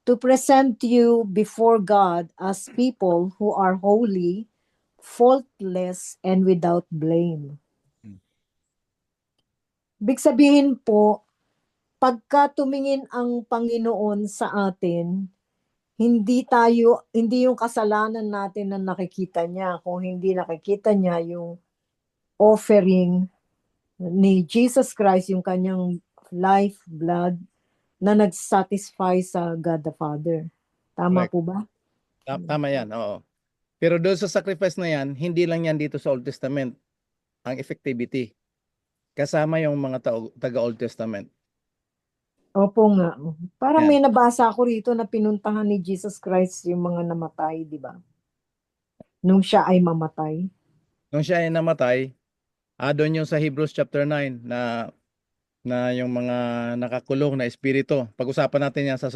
to present you before God as people who are holy, faultless, and without blame. Big sabihin po, pagka tumingin ang Panginoon sa atin, hindi yung kasalanan natin na nakikita niya, kung hindi nakikita niya yung offering ni Jesus Christ, yung kanyang life, blood, na nag-satisfy sa God the Father. Tama Correct. po ba? tama yan, oo. Pero doon sa sacrifice na yan, hindi lang yan dito sa Old Testament ang effectivity. Kasama yung mga taga-Old Testament. Opo nga. Parang Yan. may nabasa ako rito na pinuntahan ni Jesus Christ yung mga namatay, di ba? Nung siya ay mamatay. Nung siya ay namatay, doon yung sa Hebrews chapter 9 na yung mga nakakulong na espiritu. Pag-usapan natin yan sa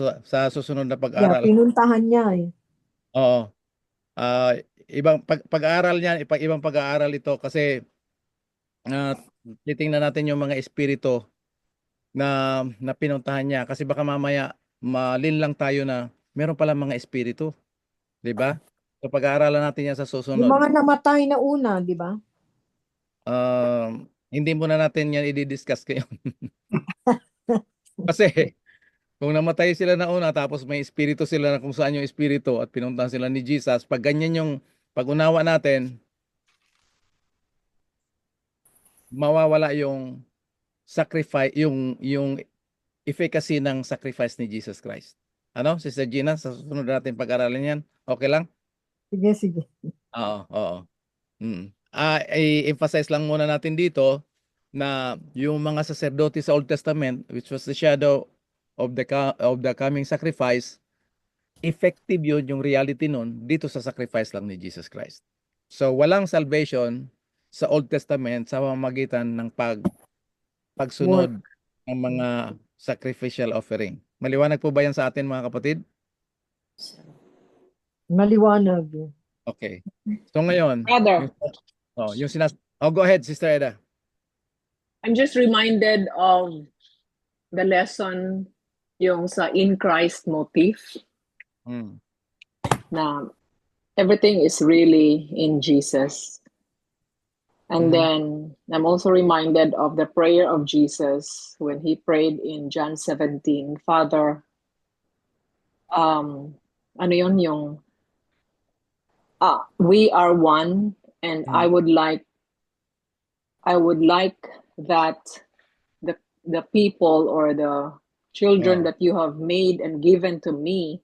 susunod na Yeah, pag-aral. pinuntahan niya eh. Oo. Ibang pag-aaral niyan, ibang pag-aaral ito kasi titingnan natin yung mga espiritu na pinuntahan niya kasi baka mamaya malinlang tayo na meron pala mga espiritu, 'di ba? So pag-aaralan natin yan sa Yung susunod. mga namatay na una, di ba? Hindi muna natin yan i-discuss ngayon. Kasi kung namatay sila na una tapos may espiritu sila na kung saan yung espiritu at pinuntahan sila ni Jesus, pag ganyan yung pag-unawa natin, mawawala yung sacrifice, yung efficacy ng sacrifice ni Jesus Christ. Ano, Sister Gina, sa susunod natin pag-aralan yan, okay lang? Sige, sige. Oo. I-emphasize lang muna natin dito na yung mga sacerdote sa Old Testament, which was the shadow of the coming sacrifice, effective yun, yung reality nun, dito sa sacrifice lang ni Jesus Christ. So, walang salvation sa Old Testament sa pamamagitan ng pagsunod ng mga sacrificial offering. Maliwanag po ba yan sa atin, mga kapatid? Maliwanag. Okay. So ngayon, Brother, go ahead, Sister Eda. I'm just reminded of the lesson yung sa in Christ motif Mm. na everything is really in Jesus. And then I'm also reminded of the prayer of Jesus when he prayed in John 17, Father, ano yun yung we are one, and I would like that the people or the children that you have made and given to me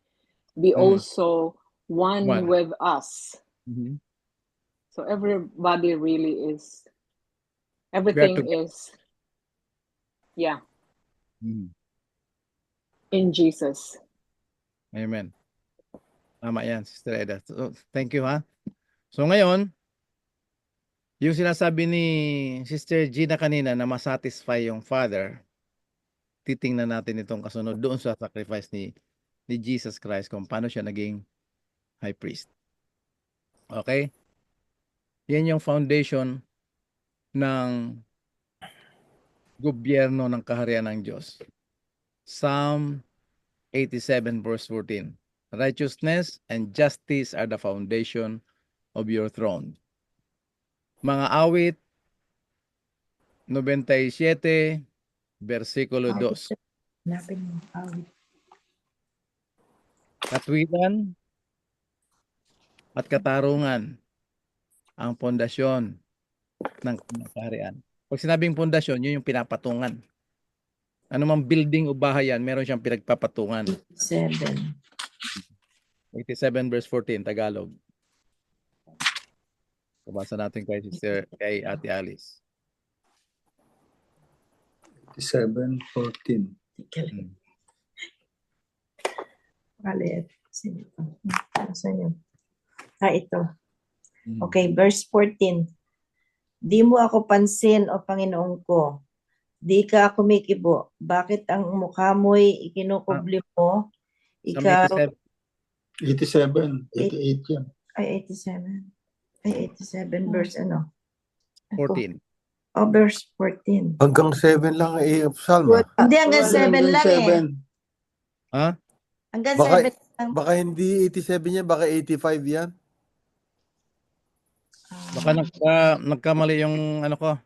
be also one with us. Mhm. So everybody really is, everything is, Mhm. in Jesus. Amen. Tama yan, Sister Eda. So, thank you, ha. So ngayon, yung sinasabi ni Sister Gina kanina na masatisfy yung Father, titingnan natin itong kasunod doon sa sacrifice ni Jesus Christ kung paano siya naging high priest. Okay? Yan yung foundation ng gobyerno ng kaharian ng Diyos. Psalm 87 verse 14. Righteousness and justice are the foundation of your throne. Mga awit 97 versikulo 2. Katwiran at katarungan ang pundasyon ng kaharian. Pag sinabing pundasyon, yun yung pinapatungan. Ano mang building o bahay yan, meron siyang pinagpapatungan. 7. 87 verse 14, Tagalog. Kabasa natin kay Ate Alice. 7:14. Maliit. Sino ito? Saan yun? Ito. Okay, verse 14. Di mo ako pansin, o Panginoon ko. Di ka kumikibo. Bakit ang mukha mo'y ikinukubli mo? Psalm Ikaw, 87, 87, 88 yan. ay 87. Ay 87 verse ano? 14. Oh, verse 14. Hanggang 7 lang Psalm. Hindi, hanggang 7 lang eh. 7. Ha? Hanggang Baka, 7 lang. baka hindi 87 yan, baka 85 yan. Baka nagkamali yung ano ko.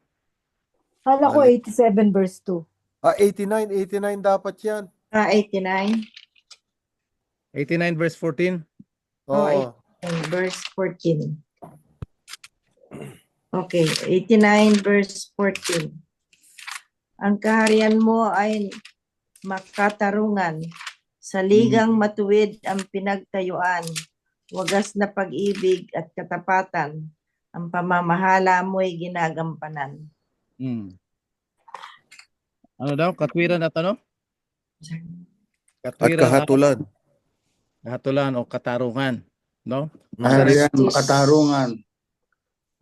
Kala ko Mali. 87 verse 2. 89 dapat yan. 89. 89 verse 14. Oo. Verse 14. Okay, 89 verse 14. Ang kaharian mo ay makatarungan. Sa ligang matuwid ang pinagtayuan. Wagas na pag-ibig at katapatan. Ang pamamahala mo'y ginagampanan. Ano daw? Katwiran at ano? At Katwiran at kahatulan. kahatulan o katarungan. No? Kaharian, Justice. katarungan,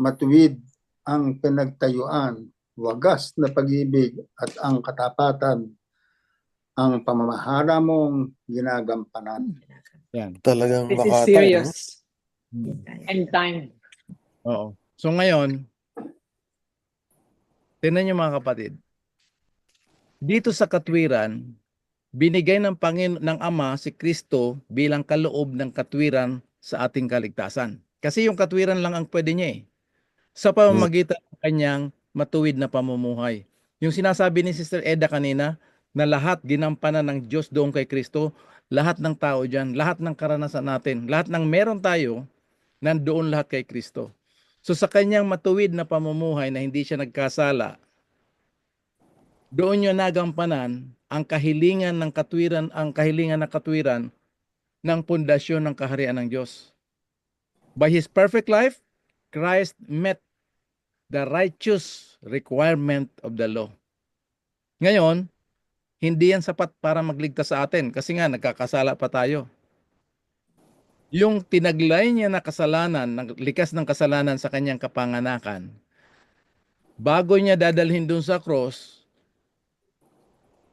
matuwid ang pinagtayuan, wagas na pag-ibig at ang katapatan, ang pamamahala mong ginagampanan. Yan. Talagang This is makatay. serious. Mm. End time. Oo. So ngayon, tingnan niyo mga kapatid. Dito sa katwiran, binigay ng ng Ama si Kristo bilang kaloob ng katwiran sa ating kaligtasan. Kasi yung katwiran lang ang pwede niya eh. Sa pamamagitan ng kanyang matuwid na pamumuhay. Yung sinasabi ni Sister Eda kanina, na lahat ginampanan ng Diyos doon kay Kristo, lahat ng tao dyan, lahat ng karanasan natin, lahat ng meron tayo, nandoon lahat kay Kristo. So sa kanyang matuwid na pamumuhay na hindi siya nagkasala, doon niya nagampanan ang kahilingan ng katwiran, ng pundasyon ng kaharian ng Diyos. By His perfect life, Christ met the righteous requirement of the law. Ngayon, hindi yan sapat para magligtas sa atin kasi nga nagkakasala pa tayo. Yung tinaglay niya na kasalanan, likas ng kasalanan sa kanyang kapanganakan, bago niya dadalhin dun sa cross,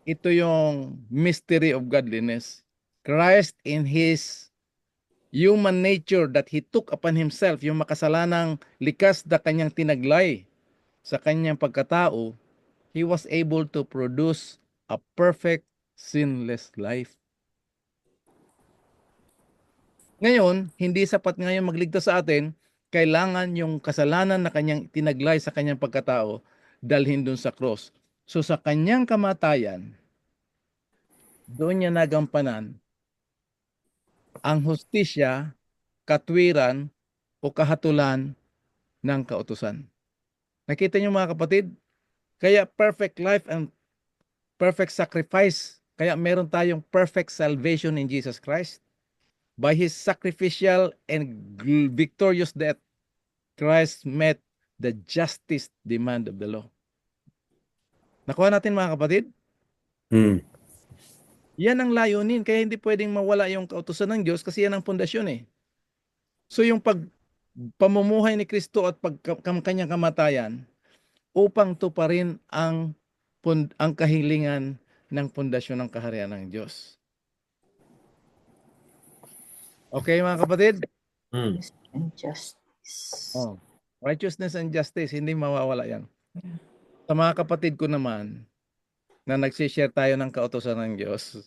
ito yung mystery of godliness. Christ in His human nature that He took upon Himself, yung makasalanang likas na kanyang tinaglay sa kanyang pagkatao, He was able to produce a perfect, sinless life. Ngayon, hindi sapat ngayon magligtas sa atin, kailangan yung kasalanan na kanyang tinaglay sa kanyang pagkatao, dalhin dun sa cross. So sa kanyang kamatayan, doon niya nagampanan ang hustisya, katwiran, o kahatulan ng kautusan. Nakita niyo mga kapatid? Kaya perfect life and perfect sacrifice. Kaya meron tayong perfect salvation in Jesus Christ. By His sacrificial and victorious death, Christ met the justice demand of the law. Nakuha natin mga kapatid? Yan ang layunin. Kaya hindi pwedeng mawala yung kautusan ng Diyos kasi yan ang pundasyon eh. So yung pamumuhay ni Kristo at kanyang kamatayan upang tuparin ang kahilingan ng pundasyon ng kaharian ng Diyos. Okay mga kapatid? And justice. Oh, righteousness and justice, hindi mawawala yan. Sa mga kapatid ko naman, na nagsishare tayo ng kautusan ng Diyos,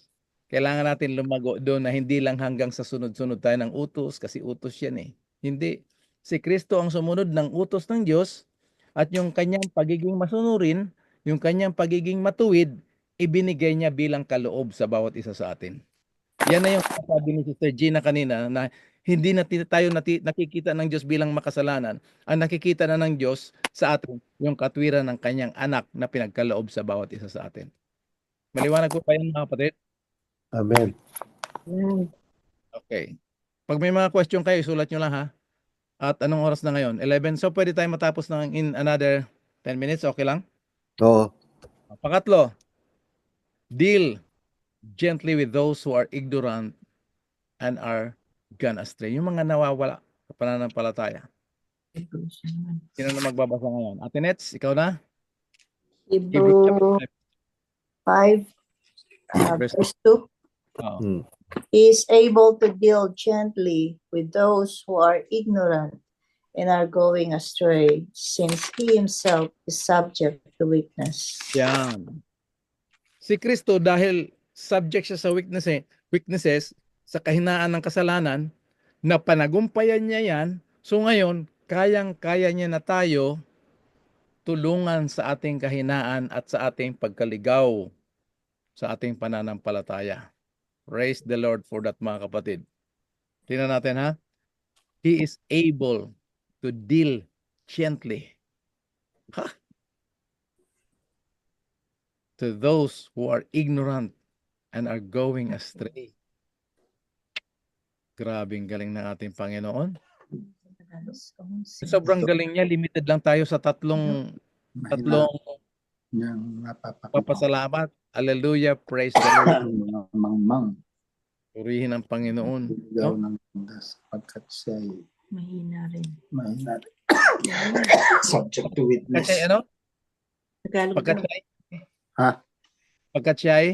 kailangan natin lumago doon na hindi lang hanggang sa sunod-sunod tayo ng utos, kasi utos yan eh. Hindi. Si Kristo ang sumunod ng utos ng Diyos at yung kanyang pagiging masunurin, yung kanyang pagiging matuwid, ibinigay niya bilang kaloob sa bawat isa sa atin. Yan na yung sabi ni Sister Gina kanina na hindi na tayo nakikita ng Diyos bilang makasalanan. Ang nakikita na ng Diyos sa atin yung katwiran ng kanyang anak na pinagkaloob sa bawat isa sa atin. Maliwanag ko pa yan mga kapatid? Amen. Okay. Pag may mga question kayo, isulat nyo lang ha. At anong oras na ngayon? 11. So pwede tayo matapos in another 10 minutes. Okay lang? Oo. Pangatlo, deal gently with those who are ignorant and are gone astray. Yung mga nawawala sa pananampalataya. Sino na magbabasa ngayon? Ate Nets, ikaw na? Hebrews Hebrew chapter 5, 5, verse 2. verse 2. Oo. He is able to deal gently with those who are ignorant and are going astray, since he himself is subject to weakness. Yan. Si Kristo dahil subject siya sa weaknesses, sa kahinaan ng kasalanan, na panagumpayan niya yan, so ngayon, kayang-kaya niya na tayo tulungan sa ating kahinaan at sa ating pagkaligaw sa ating pananampalataya. Praise the Lord for that, mga kapatid. Tingnan natin, ha? He is able to deal gently to those who are ignorant and are going astray. Grabing galing ng ating Panginoon. Sobrang galing niya, limited lang tayo sa tatlong Yang napapakita. papasalamat. Hallelujah, praise the Lord. Mga mangmang. Purihin ang Panginoon. Ligaw No? ng landas pagkat siya ay Mahina rin. mahina. Subject to witness. Kasi ano? Tagalog Pagkat daw. siya ay, Ha? pagkat siya ay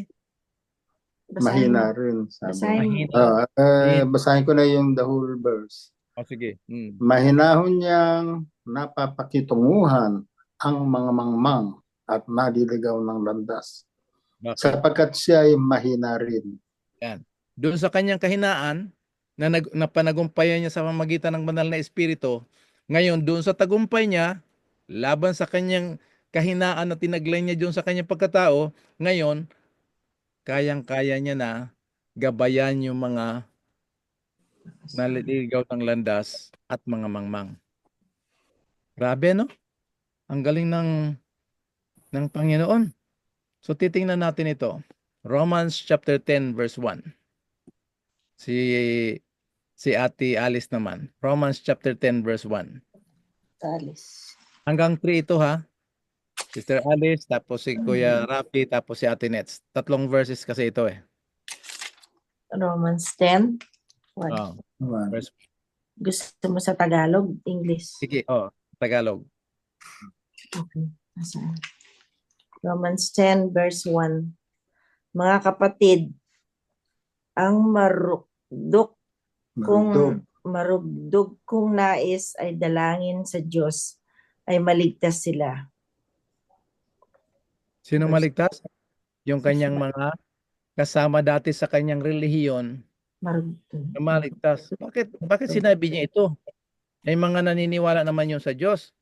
Basahin Mahina mo. rin. Sabi. Basahin mo. mahina. Basahin ko na yung the whole verse. O sige. Mahinahon niyang napapakitunguhan ang mga mangmang at nadiligaw ng landas. Bakit? Sapagkat siya ay mahina rin. Doon sa kanyang kahinaan, na panagumpayan niya sa pamamagitan ng banal na espiritu, ngayon doon sa tagumpay niya, laban sa kanyang kahinaan na tinaglay niya doon sa kanyang pagkatao, ngayon, kayang-kaya niya na gabayan yung mga naliligaw ng landas at mga mangmang. Grabe, no? Ang galing ng Panginoon. So titingnan natin ito. Romans chapter 10 verse 1. Si Ate Alice naman. Romans chapter 10 verse 1. Alice. Hanggang 3 ito, ha. Sister Alice, tapos si Kuya Rafi, tapos si Ate Nets. 3 verses kasi ito eh. Romans 10. What? Oh, verse, Gusto mo sa Tagalog? English? sige, Tagalog. Okay. Nasaan? Romans 10 verse 1. Mga kapatid, ang marugdok kung nais ay dalangin sa Diyos ay maligtas sila. Sino maligtas? Yung kanyang mga kasama dati sa kanyang relihiyon Marugdok. na maligtas. Bakit sinabi niya ito? Ay mga naniniwala naman yun sa Diyos.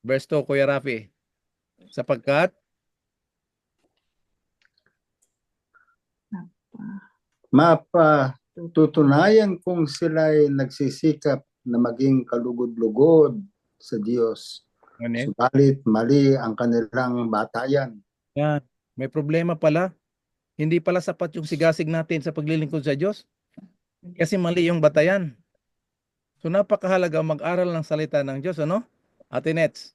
Verse 2, Kuya Rafi. Sapagkat Mapatutunayan kung sila'y nagsisikap na maging kalugod-lugod sa Diyos. Subalit mali ang kanilang batayan. yan, may problema pala. Hindi pala sapat yung sigasig natin sa paglilingkod sa Diyos. Kasi mali yung batayan. So napakahalaga mag-aral ng salita ng Diyos, ano? Ate Nets,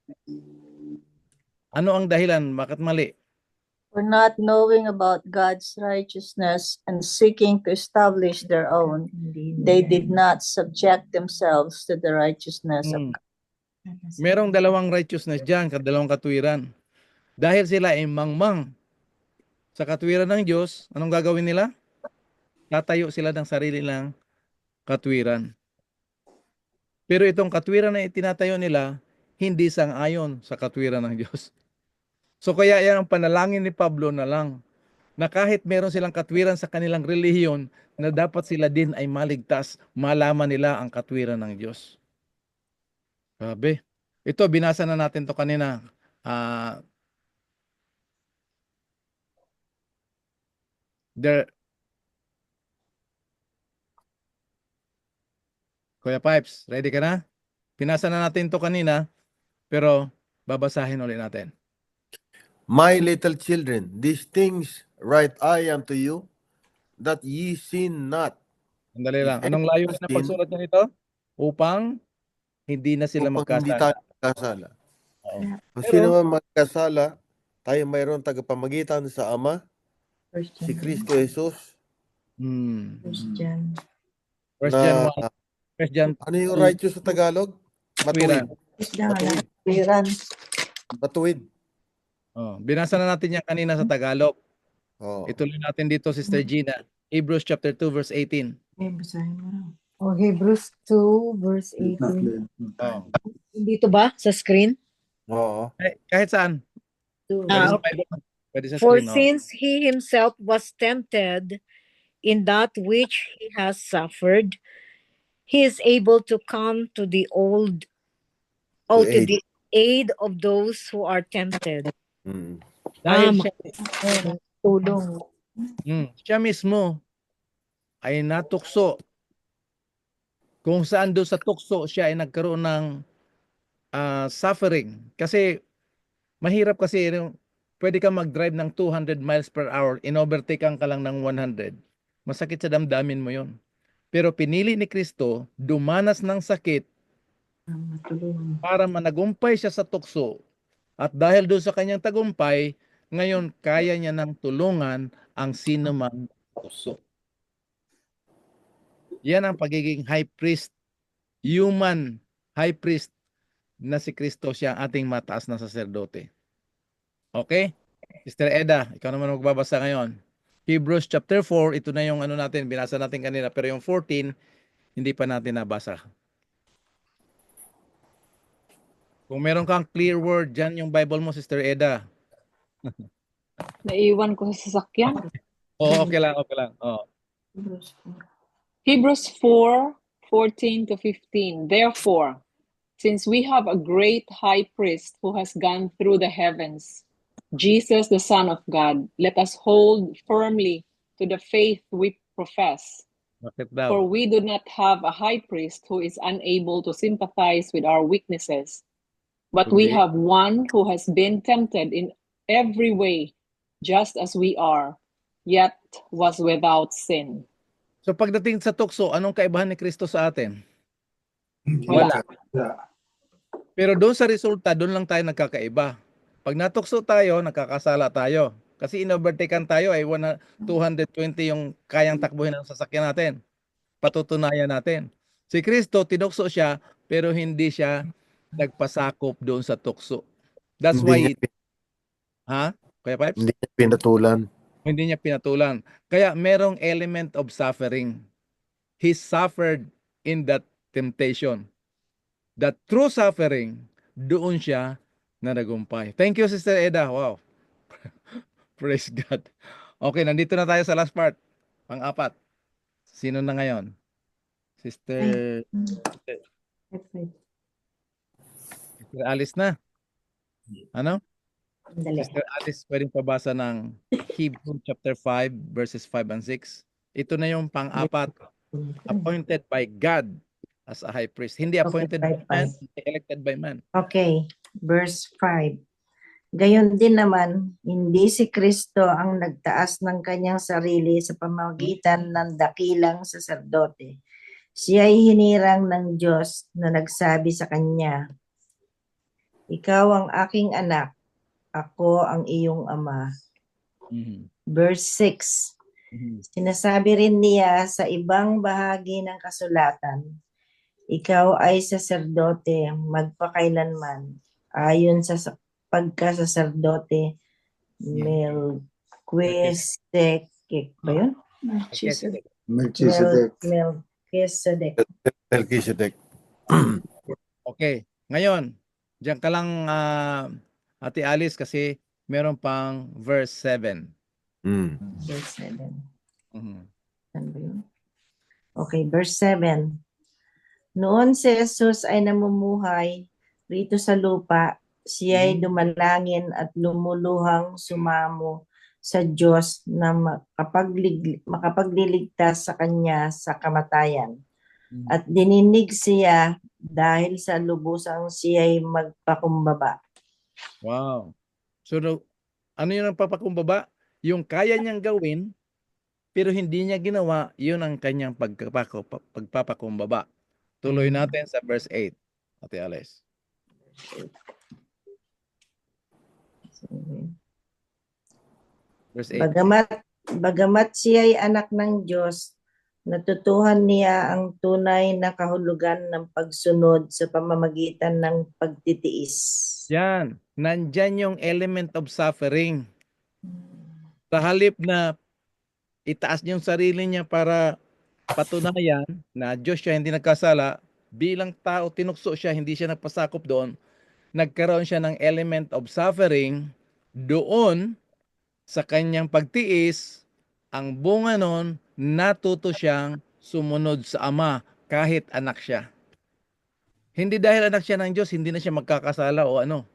ano ang dahilan? Bakit mali? For not knowing about God's righteousness and seeking to establish their own, they did not subject themselves to the righteousness of God. Merong dalawang righteousness dyan, dalawang katwiran. Dahil sila ay mangmang sa katwiran ng Diyos, anong gagawin nila? Tatayo sila ng sarili ng katwiran. Pero itong katwiran na itinatayo nila, hindi sang-ayon sa katwiran ng Diyos. So kaya yan ang panalangin ni Pablo na lang, na kahit meron silang katwiran sa kanilang relihiyon, na dapat sila din ay maligtas, malaman nila ang katwiran ng Diyos. Grabe. Ito, binasa na natin to kanina. Kuya Pipes, ready ka na? Binasa na natin to kanina, pero babasahin ulit natin. My little children, these things write I unto you, that ye sin not. Sandali If lang. Anong any layunin ng sin, pagsulat niya nito? Upang hindi na sila upang hindi magkasala. tayo magkasala. Oo. Kung Pero- sino man magkasala, tayo mayroon tagapamagitan sa Ama, First si John. Kristo Jesus. First John. First John na 1, First John ano yung 2, righteous sa Tagalog? Matuwid. Matuwid. Piran. Matuwid. Oh, binasa na natin yan kanina sa Tagalog. Oh. Ituloy natin dito, Sister Gina. Hebrews chapter 2, verse 18. Basahin mo lang. Oh, Hebrews 2, verse It's not 18. clear. Oh. Dito ba? Sa screen? Oo. Kahit saan. Pwede Ah, sa Bible. Pwede sa For screen. Oh. since he himself was tempted in that which he has suffered, he is able to come to the to the aid of those who are tempted. Mm. Dahil siya, Tulong. siya mismo ay natukso. Kung saan doon sa tukso siya ay nagkaroon ng suffering. Kasi mahirap kasi pwede ka mag-drive ng 200 miles per hour, in-overtakean ka lang ng 100. Masakit sa damdamin mo yon. Pero pinili ni Kristo, dumanas ng sakit para managumpay siya sa tukso. At dahil doon sa kanyang tagumpay, ngayon kaya niya nang tulungan ang sinumang tukso. Yan ang pagiging high priest, human high priest na si Kristo, siya ang ating mataas na saserdote. Okay? Sister Eda, ikaw naman magbabasa ngayon. Hebrews chapter 4, ito na yung ano natin, binasa natin kanina, pero yung 14, hindi pa natin nabasa. Kung meron kang clear word dyan yung Bible mo, Sister Eda. Naiwan ko sa sasakyan. Oh, okay lang, okay lang. Oh. Hebrews 4:14 to 15. Therefore, since we have a great high priest who has gone through the heavens, Jesus, the Son of God, let us hold firmly to the faith we profess. Bakit daw? For we do not have a high priest who is unable to sympathize with our weaknesses, but we Kundi- have one who has been tempted in every way, just as we are, yet was without sin. So pagdating sa tukso, anong kaibahan ni Kristo sa atin? Wala. Pero doon sa resulta, doon lang tayo nagkakaiba. Pag natukso tayo, nakakasala tayo. Kasi in-overtaken tayo ay 220 yung kayang takbuhin ng sasakyan natin. Patutunayan natin. Si Kristo, tinukso siya, pero hindi siya nagpasakop doon sa tukso. That's why, Kuya Pipes? Hindi niya pinatulan. Hindi niya pinatulan. Kaya merong element of suffering. He suffered in that temptation. That true suffering, doon siya na nagumpay. Thank you, Sister Eda. Wow. Praise God. Okay, nandito na tayo sa last part. Pang-apat. Sino na ngayon? Sister Alice na. Ano? Sister Alice, pwedeng pabasa ng Hebrews chapter 5, verses 5 and 6. Ito na yung pang-apat. Appointed by God as a high priest. Hindi appointed by man, hindi elected by man. Okay, verse 5. Gayon din naman, hindi si Kristo ang nagtaas ng kanyang sarili sa pamamagitan ng dakilang saserdote. Siya ay hinirang ng Diyos na nagsabi sa kanya, "Ikaw ang aking anak, ako ang iyong ama." Verse 6. Sinasabi rin niya sa ibang bahagi ng kasulatan, "Ikaw ay saserdote magpakailanman, ayon sa pagkasaserdote Melchizedek." Ba yun? Melchizedek. Melchizedek. Melchizedek. Okay. Ngayon, diyan ka lang, Ate Alice, kasi meron pang verse 7. Verse 7. Mhm. Ano ba yun? Okay, verse 7. Noon si Jesus ay namumuhay rito sa lupa, siya ay dumalangin at lumuluhang sumamo sa Diyos na makapagliligtas sa kanya sa kamatayan. At dininig siya dahil sa lubusang siya ay magpakumbaba. Wow. So, ano yun ang papakumbaba? Yung kaya niyang gawin, pero hindi niya ginawa, yun ang kanyang pagpapakumbaba. Tuloy natin sa verse 8, Ate Alice. Verse 8. Bagamat siya ay anak ng Diyos, Natutuhan niya ang tunay na kahulugan ng pagsunod sa pamamagitan ng pagtitiis. Yan. Nandyan yung element of suffering. Sa halip na itaas niya yung sarili niya para patunayan na Diyos siya, hindi nagkasala, bilang tao, tinukso siya, hindi siya nagpasakop doon, nagkaroon siya ng element of suffering doon sa kanyang pagtiis. Ang bunga nun, natuto siyang sumunod sa Ama kahit anak siya. Hindi dahil anak siya ng Diyos, hindi na siya magkakasala o ano.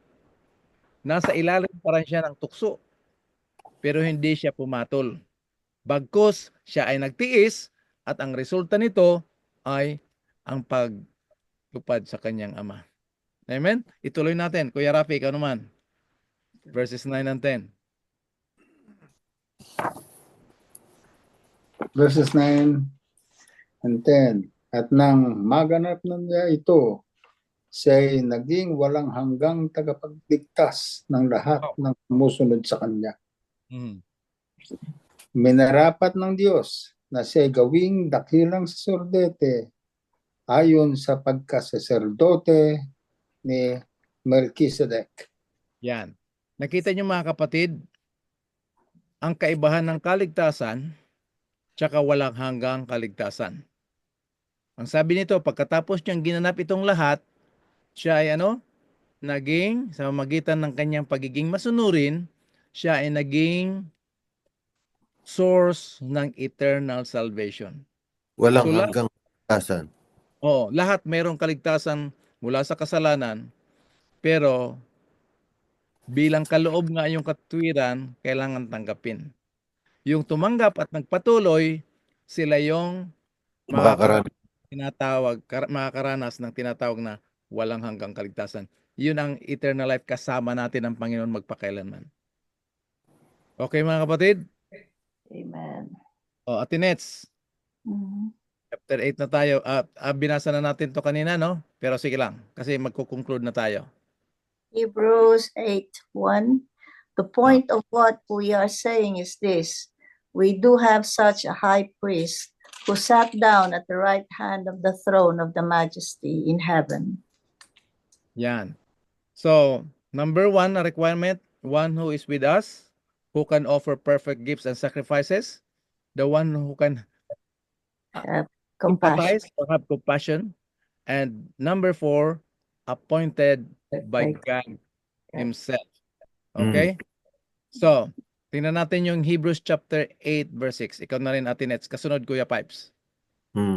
Nasa ilalim pa rin siya ng tukso, pero hindi siya pumatol. Bagkus siya ay nagtiis at ang resulta nito ay ang pagtupad sa kanyang Ama. Amen? Ituloy natin. Kuya Rafi, ikaw naman. Verses 9 and 10. Verses 9 and 10. At nang maganap na niya ito, siya ay naging walang hanggang tagapagligtas ng lahat ng sumusunod sa kanya. Mhm. Minarapat ng Diyos na siya ay gawing dakilang saserdete ayon sa pagkasaserdote ni Melchizedek. Yan. Nakita niyo mga kapatid, ang kaibahan ng kaligtasan tsaka walang hanggang kaligtasan. Ang sabi nito, pagkatapos niyang ginanap itong lahat, siya ay naging, sa pamamagitan ng kanyang pagiging masunurin, siya ay naging source ng eternal salvation. Walang So, hanggang kaligtasan. lahat mayroong kaligtasan mula sa kasalanan, pero bilang kaloob nga yung katwiran, kailangan tanggapin. Yung tumanggap at nagpatuloy, sila yung Makakaranas. makakaranas ng tinatawag na walang hanggang kaligtasan. Yun ang eternal life, kasama natin ang Panginoon magpakailanman. Okay mga kapatid? Amen. Ate Nets, Mhm. chapter 8 na tayo. Binasa na natin to kanina, no? Pero sige lang, kasi magkukonclude na tayo. Hebrews 8:1. The point of what we are saying is this: we do have such a high priest who sat down at the right hand of the throne of the majesty in heaven. Yan. So, number 1 na requirement, one who is with us, who can offer perfect gifts and sacrifices, the one who can Compassion. sympathize or have compassion, and number 4, appointed by God Himself. Okay? So, tingnan natin yung Hebrews chapter 8 verse 6. Ikaw na rin, Ate Nets. Kasunod, Kuya Pipes.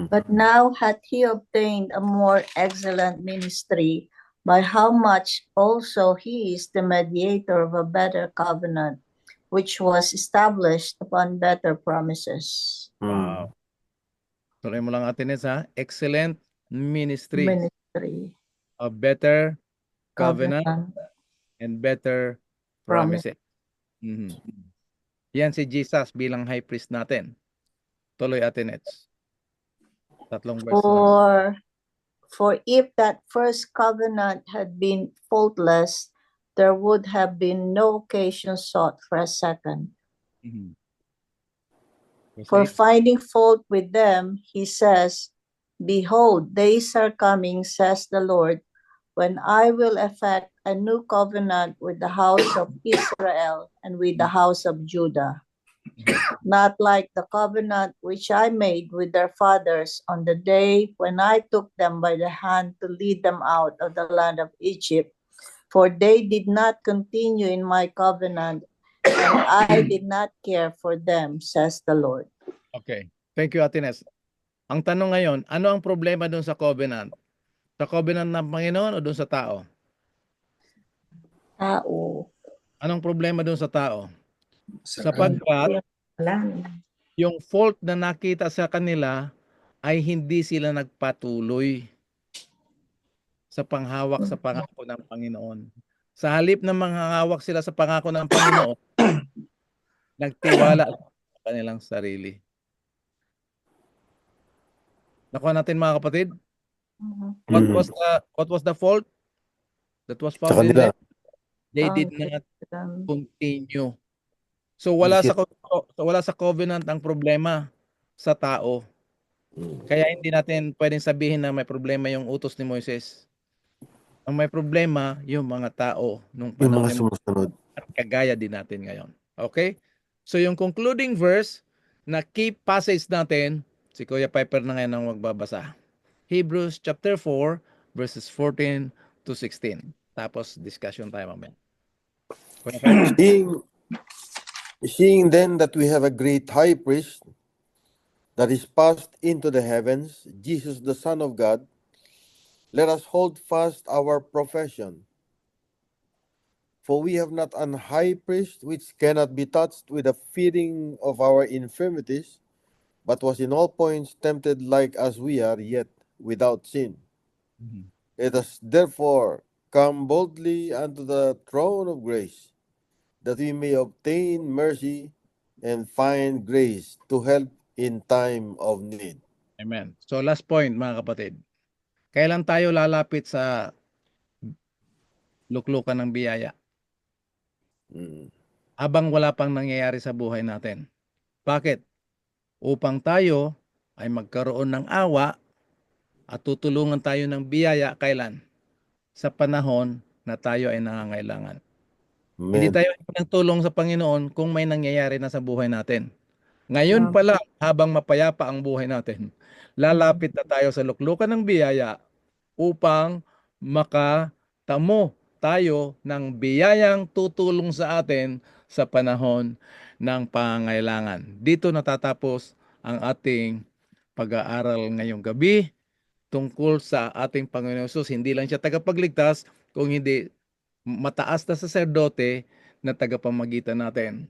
But now hath he obtained a more excellent ministry, by how much also he is the mediator of a better covenant, which was established upon better promises. Wow. Tuloy mo lang, Ate Nets, ha? Excellent ministry. Ministry. A better covenant and better promises. Mhm. Yan si Jesus bilang high priest natin. Tuloy, Ate Nets. Tatlong verse lang. For if that first covenant had been faultless, there would have been no occasion sought for a second. Mhm. Verse For 8. finding fault with them, he says, Behold, days are coming, says the Lord, when I will effect a new covenant with the house of Israel and with the house of Judah, not like the covenant which I made with their fathers on the day when I took them by the hand to lead them out of the land of Egypt, for they did not continue in my covenant, and I did not care for them, says the Lord. Okay. Thank you, Ate Nets. Ang tanong ngayon, ano ang problema doon sa covenant? Sa covenant ng Panginoon o doon sa tao? Tao. Anong problema doon sa tao? Sapagkat yung fault na nakita sa kanila ay hindi sila nagpatuloy sa panghawak sa pangako ng Panginoon. Sa halip na manghawak sila sa pangako ng Panginoon, nagtiwala sa kanilang sarili. Nakuha natin mga kapatid? What was the fault that was Sa found in kanila. them? They did not continue. So wala sa covenant ang problema sa tao. Kaya hindi natin pwedeng sabihin na may problema yung utos ni Moises. Ang may problema, yung mga tao nung Yung panahon mga ni sumusunod. at kagaya din natin ngayon. Okay? So yung concluding verse na key passage natin, si Kuya Piper na ngayon ang magbabasa. Hebrews chapter 4 verses 14 to 16. Tapos discussion tayo mamaya. Kuya Piper? Seeing then that we have a great high priest that is passed into the heavens, Jesus the Son of God, let us hold fast our profession. For we have not an high priest which cannot be touched with the feeling of our infirmities, but was in all points tempted like as we are, yet without sin. Let us therefore come boldly unto the throne of grace, that we may obtain mercy and find grace to help in time of need. Amen. So last point mga kapatid. Kailan tayo lalapit sa luklukan ng biyaya? Mm. Habang wala pang nangyayari sa buhay natin. Bakit? Upang tayo ay magkaroon ng awa at tutulungan tayo ng biyaya kailan? Sa panahon na tayo ay nangangailangan. Hindi Amen. tayo ng tulong sa Panginoon kung may nangyayari na sa buhay natin. Ngayon pa lang, habang mapayapa ang buhay natin, lalapit na tayo sa luklukan ng biyaya upang makatamo tayo ng biyayang tutulong sa atin sa panahon ng pangailangan. Dito natatapos ang ating pag-aaral ngayong gabi tungkol sa ating Panginoon Hesus. Hindi lang siya tagapagligtas, kung hindi mataas na saserdote na tagapamagitan natin.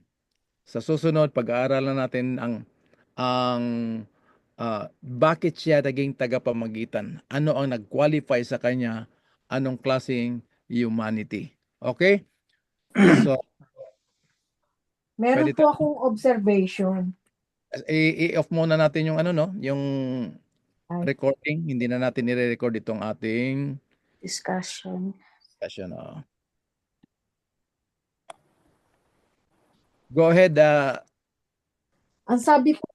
Sa susunod, pag-aaralan natin ang bakit siya naging tagapamagitan. Ano ang nag-qualify sa kanya? Anong klaseng humanity? Okay? So, Meron pwede po akong observation. i-off muna natin yung yung Ay. recording. Hindi na natin i-record itong ating Discussion. session. Go ahead, Ang sabi po